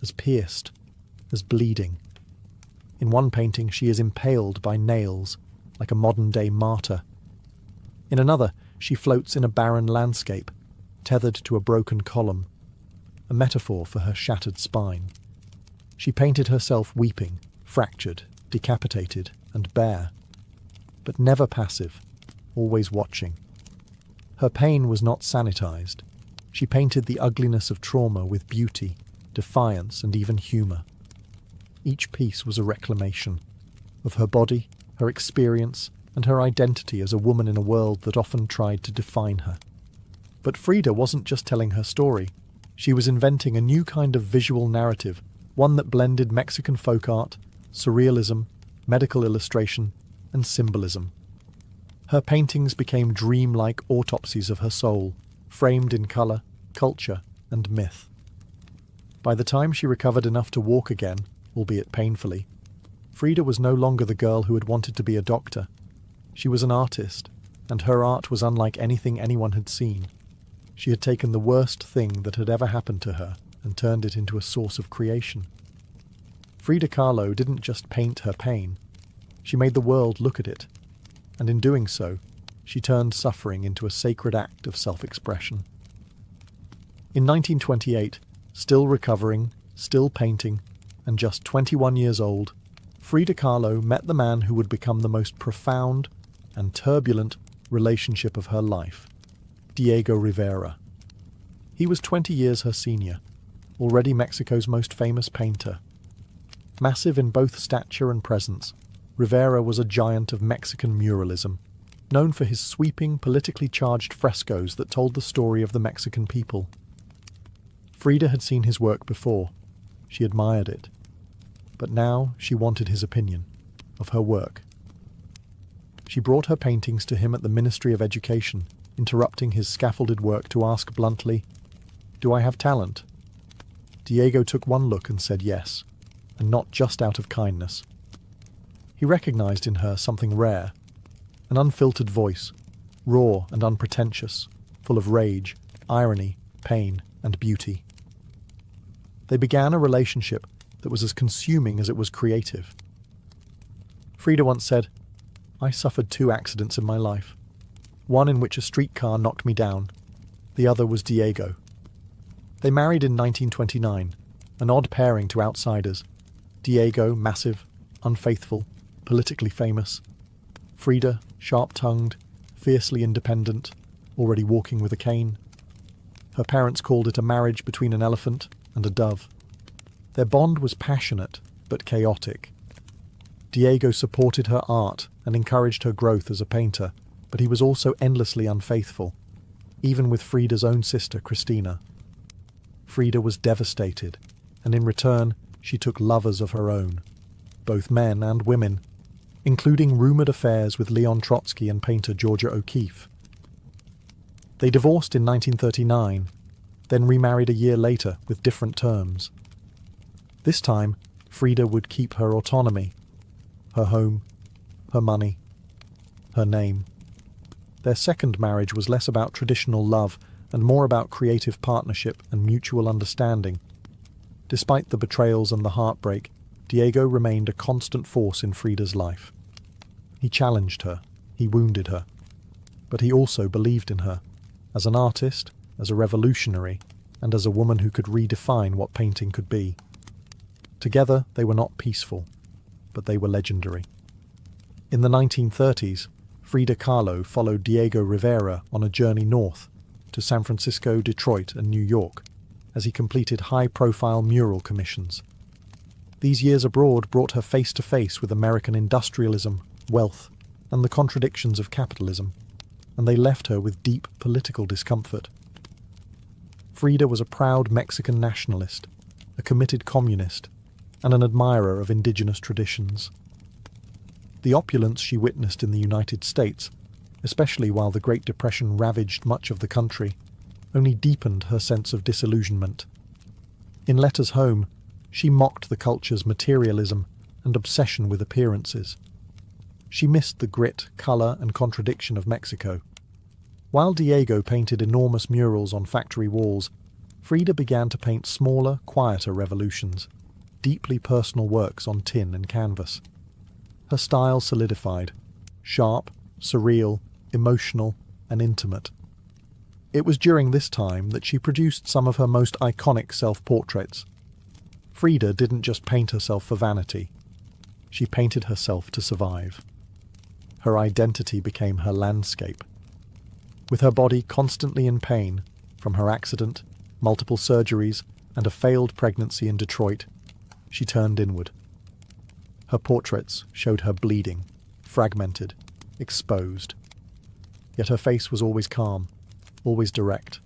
as pierced, as bleeding. In one painting she is impaled by nails, like a modern-day martyr. In another, she floats in a barren landscape, tethered to a broken column, a metaphor for her shattered spine. She painted herself weeping, fractured, decapitated, and bare, but never passive, always watching. Her pain was not sanitized. She painted the ugliness of trauma with beauty, defiance, and even humor. Each piece was a reclamation of her body, her experience, and her identity as a woman in a world that often tried to define her. But Frida wasn't just telling her story. She was inventing a new kind of visual narrative, one that blended Mexican folk art, surrealism, medical illustration, and symbolism. Her paintings became dreamlike autopsies of her soul, framed in color, culture, and myth. By the time she recovered enough to walk again, albeit painfully, Frida was no longer the girl who had wanted to be a doctor. She was an artist, and her art was unlike anything anyone had seen. She had taken the worst thing that had ever happened to her and turned it into a source of creation. Frida Kahlo didn't just paint her pain. She made the world look at it, and in doing so, she turned suffering into a sacred act of self-expression. In 1928, still recovering, still painting, and just 21 years old, Frida Kahlo met the man who would become the most profound and turbulent relationship of her life, Diego Rivera. He was 20 years her senior, already Mexico's most famous painter. Massive in both stature and presence, Rivera was a giant of Mexican muralism, known for his sweeping, politically charged frescoes that told the story of the Mexican people. Frida had seen his work before. She admired it. But now she wanted his opinion of her work. She brought her paintings to him at the Ministry of Education, interrupting his scaffolded work to ask bluntly, "Do I have talent?" Diego took one look and said yes, and not just out of kindness. He recognized in her something rare, an unfiltered voice, raw and unpretentious, full of rage, irony, pain, and beauty. They began a relationship that was as consuming as it was creative. Frida once said, "I suffered 2 accidents in my life. One in which a streetcar knocked me down. The other was Diego." They married in 1929, an odd pairing to outsiders. Diego, massive, unfaithful, politically famous. Frida, sharp-tongued, fiercely independent, already walking with a cane. Her parents called it a marriage between an elephant and a dove. Their bond was passionate, but chaotic. Diego supported her art and encouraged her growth as a painter, but he was also endlessly unfaithful, even with Frida's own sister, Cristina. Frida was devastated, and in return, she took lovers of her own, both men and women, including rumoured affairs with Leon Trotsky and painter Georgia O'Keeffe. They divorced in 1939, then remarried a year later with different terms. This time, Frida would keep her autonomy, her home, her money, her name. Their second marriage was less about traditional love and more about creative partnership and mutual understanding. Despite the betrayals and the heartbreak, Diego remained a constant force in Frida's life. He challenged her, he wounded her, but he also believed in her, as an artist, as a revolutionary, and as a woman who could redefine what painting could be. Together, they were not peaceful, but they were legendary. In the 1930s, Frida Kahlo followed Diego Rivera on a journey north to San Francisco, Detroit, and New York as he completed high-profile mural commissions. These years abroad brought her face-to-face with American industrialism, wealth, and the contradictions of capitalism, and they left her with deep political discomfort. Frida was a proud Mexican nationalist, a committed communist, and an admirer of indigenous traditions. The opulence she witnessed in the United States, especially while the Great Depression ravaged much of the country, only deepened her sense of disillusionment. In letters home, she mocked the culture's materialism and obsession with appearances. She missed the grit, colour, and contradiction of Mexico. While Diego painted enormous murals on factory walls, Frida began to paint smaller, quieter revolutions, deeply personal works on tin and canvas. Her style solidified, sharp, surreal, emotional, and intimate. It was during this time that she produced some of her most iconic self-portraits. Frida didn't just paint herself for vanity. She painted herself to survive. Her identity became her landscape. With her body constantly in pain, from her accident, multiple surgeries, and a failed pregnancy in Detroit, she turned inward. Her portraits showed her bleeding, fragmented, exposed. Yet her face was always calm, always direct,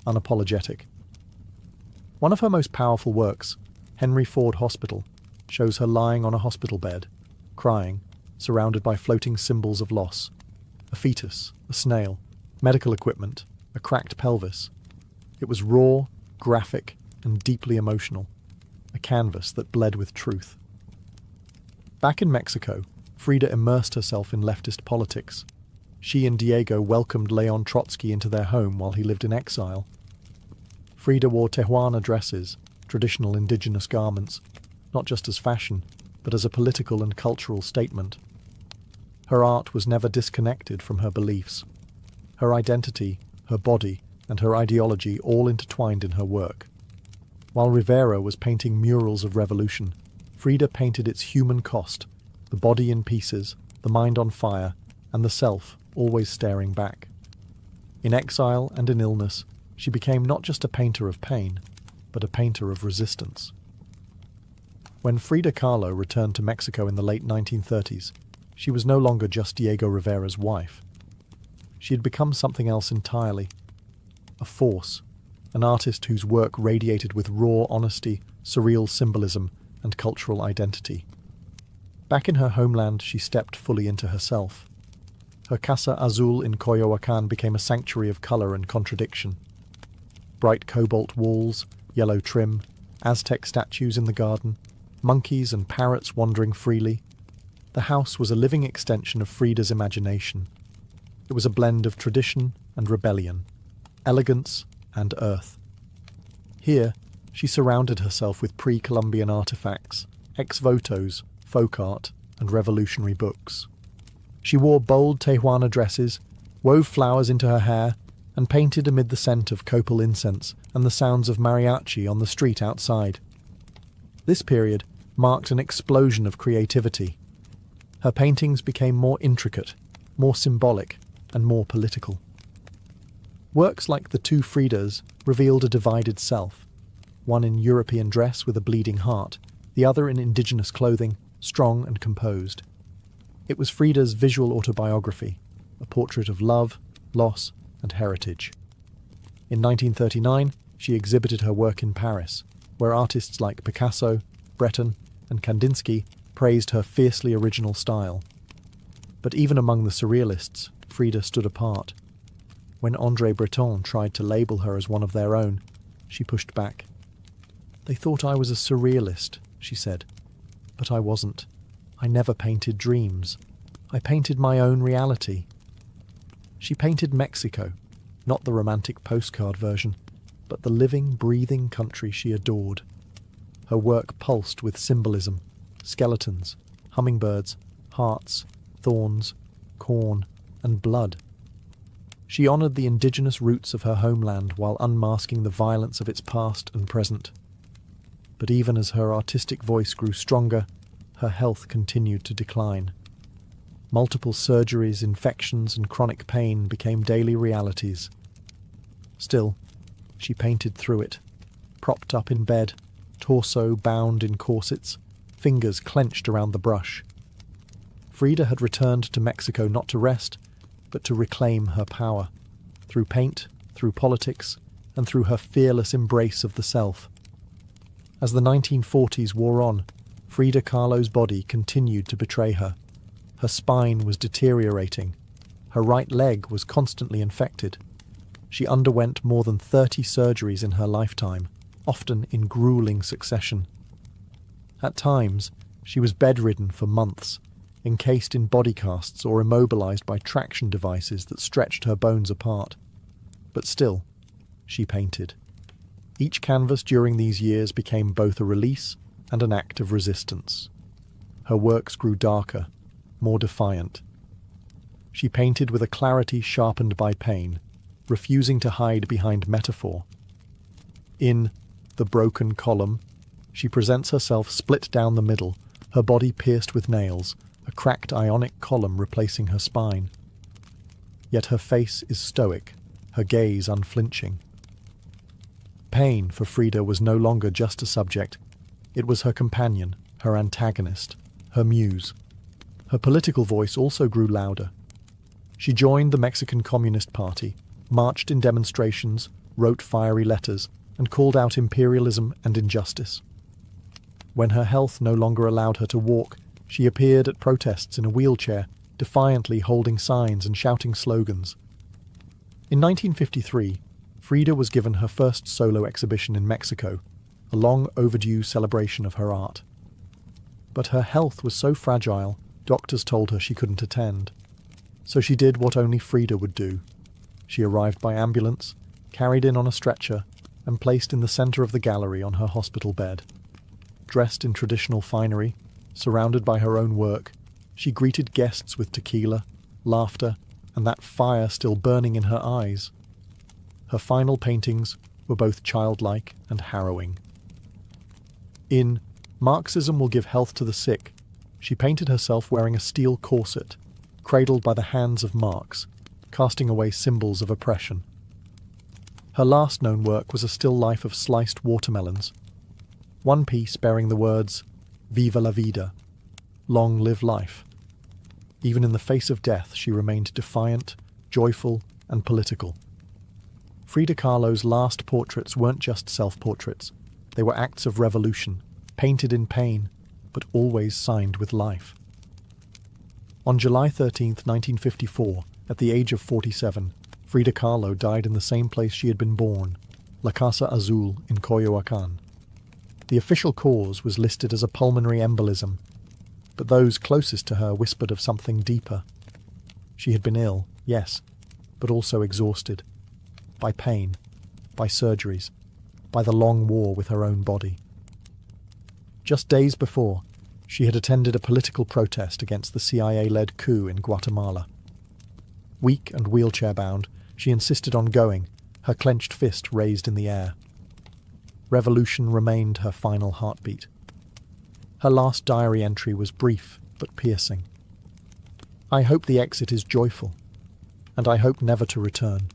unapologetic. One of her most powerful works, Henry Ford Hospital, shows her lying on a hospital bed, crying, surrounded by floating symbols of loss. A fetus, a snail, medical equipment, a cracked pelvis. It was raw, graphic, and deeply emotional, a canvas that bled with truth. Back in Mexico, Frida immersed herself in leftist politics. She and Diego welcomed Leon Trotsky into their home while he lived in exile. Frida wore Tehuana dresses, traditional indigenous garments, not just as fashion, but as a political and cultural statement. Her art was never disconnected from her beliefs. Her identity, her body, and her ideology all intertwined in her work. While Rivera was painting murals of revolution, Frida painted its human cost, the body in pieces, the mind on fire, and the self always staring back. In exile and in illness, she became not just a painter of pain, but a painter of resistance. When Frida Kahlo returned to Mexico in the late 1930s, she was no longer just Diego Rivera's wife. She had become something else entirely. A force, an artist whose work radiated with raw honesty, surreal symbolism, and cultural identity. Back in her homeland, she stepped fully into herself. Her Casa Azul in Coyoacán became a sanctuary of colour and contradiction. Bright cobalt walls, yellow trim, Aztec statues in the garden, monkeys and parrots wandering freely. The house was a living extension of Frida's imagination. It was a blend of tradition and rebellion, elegance and earth. Here, she surrounded herself with pre-Columbian artifacts, ex-votos, folk art, and revolutionary books. She wore bold Tehuana dresses, wove flowers into her hair, and painted amid the scent of copal incense and the sounds of mariachi on the street outside. This period marked an explosion of creativity. Her paintings became more intricate, more symbolic, and more political. Works like the two Fridas revealed a divided self, one in European dress with a bleeding heart, the other in indigenous clothing, strong and composed. It was Frida's visual autobiography, a portrait of love, loss, and heritage. In 1939, she exhibited her work in Paris, where artists like Picasso, Breton, and Kandinsky praised her fiercely original style. But even among the surrealists, Frida stood apart. When André Breton tried to label her as one of their own, she pushed back. "They thought I was a surrealist," she said. "But I wasn't. I never painted dreams. I painted my own reality." She painted Mexico, not the romantic postcard version, but the living, breathing country she adored. Her work pulsed with symbolism, skeletons, hummingbirds, hearts, thorns, corn, and blood. She honored the indigenous roots of her homeland while unmasking the violence of its past and present. But even as her artistic voice grew stronger, her health continued to decline. Multiple surgeries, infections, and chronic pain became daily realities. Still, she painted through it, propped up in bed, torso bound in corsets, fingers clenched around the brush. Frida had returned to Mexico not to rest, but to reclaim her power, through paint, through politics, and through her fearless embrace of the self. As the 1940s wore on, Frida Kahlo's body continued to betray her. Her spine was deteriorating. Her right leg was constantly infected. She underwent more than 30 surgeries in her lifetime, often in grueling succession. At times, she was bedridden for months, encased in body casts or immobilized by traction devices that stretched her bones apart. But still, she painted. Each canvas during these years became both a release and an act of resistance. Her works grew darker, more defiant. She painted with a clarity sharpened by pain, refusing to hide behind metaphor. In The Broken Column, she presents herself split down the middle, her body pierced with nails, a cracked ionic column replacing her spine. Yet her face is stoic, her gaze unflinching. Pain for Frida was no longer just a subject. It was her companion, her antagonist, her muse. Her political voice also grew louder. She joined the Mexican Communist Party, marched in demonstrations, wrote fiery letters, and called out imperialism and injustice. When her health no longer allowed her to walk, she appeared at protests in a wheelchair, defiantly holding signs and shouting slogans. In 1953, Frida was given her first solo exhibition in Mexico, a long overdue celebration of her art. But her health was so fragile, doctors told her she couldn't attend. So she did what only Frida would do. She arrived by ambulance, carried in on a stretcher, and placed in the center of the gallery on her hospital bed. Dressed in traditional finery, surrounded by her own work, she greeted guests with tequila, laughter, and that fire still burning in her eyes. Her final paintings were both childlike and harrowing. In Marxism Will Give Health to the Sick, she painted herself wearing a steel corset, cradled by the hands of Marx, casting away symbols of oppression. Her last known work was a still life of sliced watermelons, one piece bearing the words, "Viva la vida," long live life. Even in the face of death, she remained defiant, joyful, and political. Frida Kahlo's last portraits weren't just self-portraits. They were acts of revolution, painted in pain, but always signed with life. On July 13, 1954, at the age of 47, Frida Kahlo died in the same place she had been born, La Casa Azul in Coyoacán. The official cause was listed as a pulmonary embolism, but those closest to her whispered of something deeper. She had been ill, yes, but also exhausted. By pain, by surgeries, by the long war with her own body. Just days before, she had attended a political protest against the CIA-led coup in Guatemala. Weak and wheelchair-bound, she insisted on going, her clenched fist raised in the air. Revolution remained her final heartbeat. Her last diary entry was brief but piercing. "I hope the exit is joyful, and I hope never to return."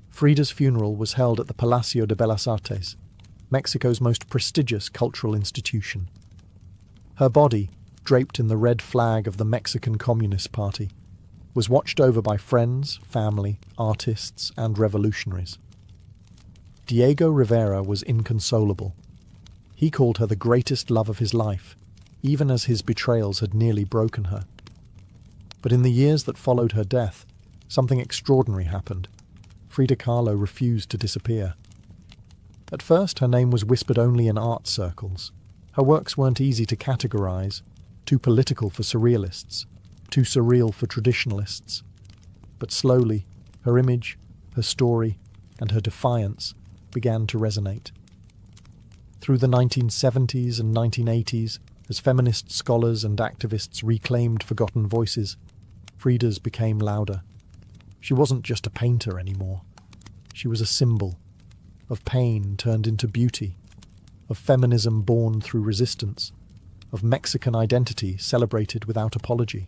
Frida's funeral was held at the Palacio de Bellas Artes, Mexico's most prestigious cultural institution. Her body, draped in the red flag of the Mexican Communist Party, was watched over by friends, family, artists, and revolutionaries. Diego Rivera was inconsolable. He called her the greatest love of his life, even as his betrayals had nearly broken her. But in the years that followed her death, something extraordinary happened. Frida Kahlo refused to disappear. At first, her name was whispered only in art circles. Her works weren't easy to categorize, too political for surrealists, too surreal for traditionalists. But slowly, her image, her story, and her defiance began to resonate. Through the 1970s and 1980s, as feminist scholars and activists reclaimed forgotten voices, Frida's became louder. She wasn't just a painter anymore. She was a symbol of pain turned into beauty, of feminism born through resistance, of Mexican identity celebrated without apology,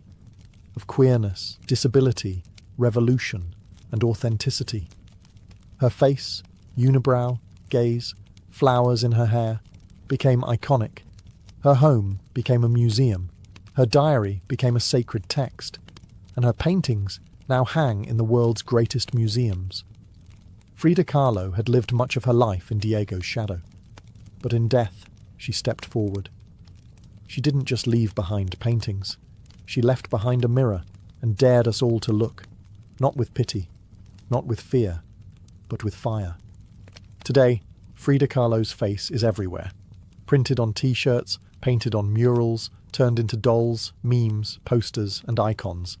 of queerness, disability, revolution, and authenticity. Her face, unibrow, gaze, flowers in her hair, became iconic. Her home became a museum. Her diary became a sacred text. And her paintings now hang in the world's greatest museums. Frida Kahlo had lived much of her life in Diego's shadow. But in death, she stepped forward. She didn't just leave behind paintings. She left behind a mirror and dared us all to look, not with pity, not with fear, but with fire. Today, Frida Kahlo's face is everywhere. Printed on t-shirts, painted on murals, turned into dolls, memes, posters, and icons.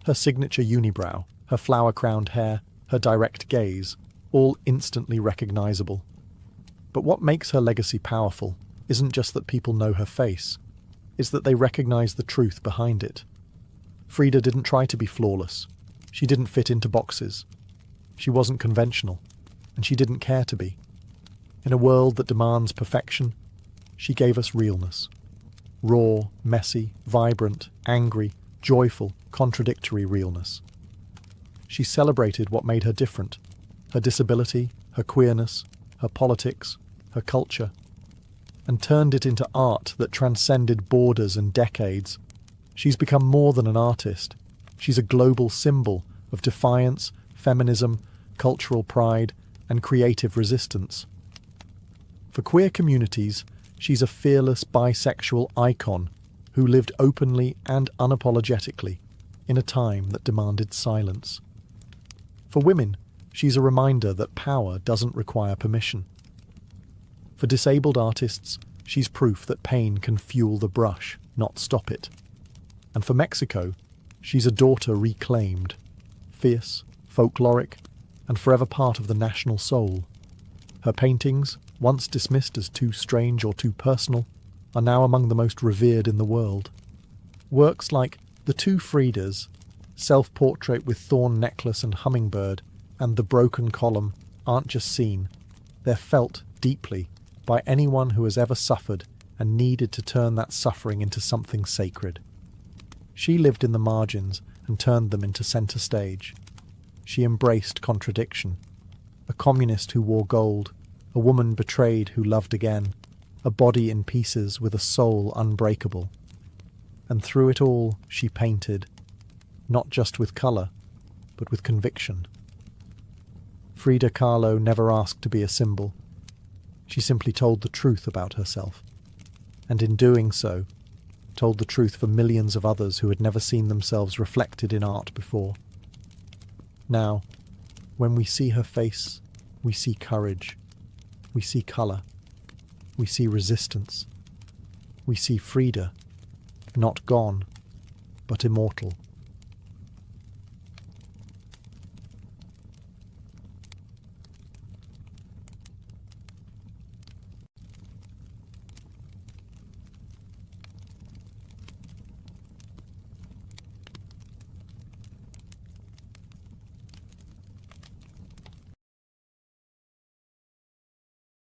Her signature unibrow, her flower-crowned hair, her direct gaze, all instantly recognizable. But what makes her legacy powerful isn't just that people know her face, it's that they recognize the truth behind it. Frida didn't try to be flawless. She didn't fit into boxes. She wasn't conventional, and she didn't care to be. In a world that demands perfection, she gave us realness. Raw, messy, vibrant, angry, joyful, contradictory realness. She celebrated what made her different: her disability, her queerness, her politics, her culture, and turned it into art that transcended borders and decades. She's become more than an artist. She's a global symbol of defiance, feminism, cultural pride, and creative resistance. For queer communities, she's a fearless bisexual icon who lived openly and unapologetically in a time that demanded silence. For women, she's a reminder that power doesn't require permission. For disabled artists, she's proof that pain can fuel the brush, not stop it. And for Mexico, she's a daughter reclaimed, fierce, folkloric, and forever part of the national soul. Her paintings, once dismissed as too strange or too personal, are now among the most revered in the world. Works like The Two Fridas, Self-Portrait with Thorn Necklace and Hummingbird, and The Broken Column aren't just seen, they're felt deeply by anyone who has ever suffered and needed to turn that suffering into something sacred. She lived in the margins and turned them into centre stage. She embraced contradiction. A communist who wore gold, a woman betrayed who loved again, a body in pieces with a soul unbreakable. And through it all, she painted, not just with colour, but with conviction. Frida Kahlo never asked to be a symbol. She simply told the truth about herself, and in doing so, told the truth for millions of others who had never seen themselves reflected in art before. Now, when we see her face, we see courage, we see colour, we see resistance, we see Frida, not gone, but immortal.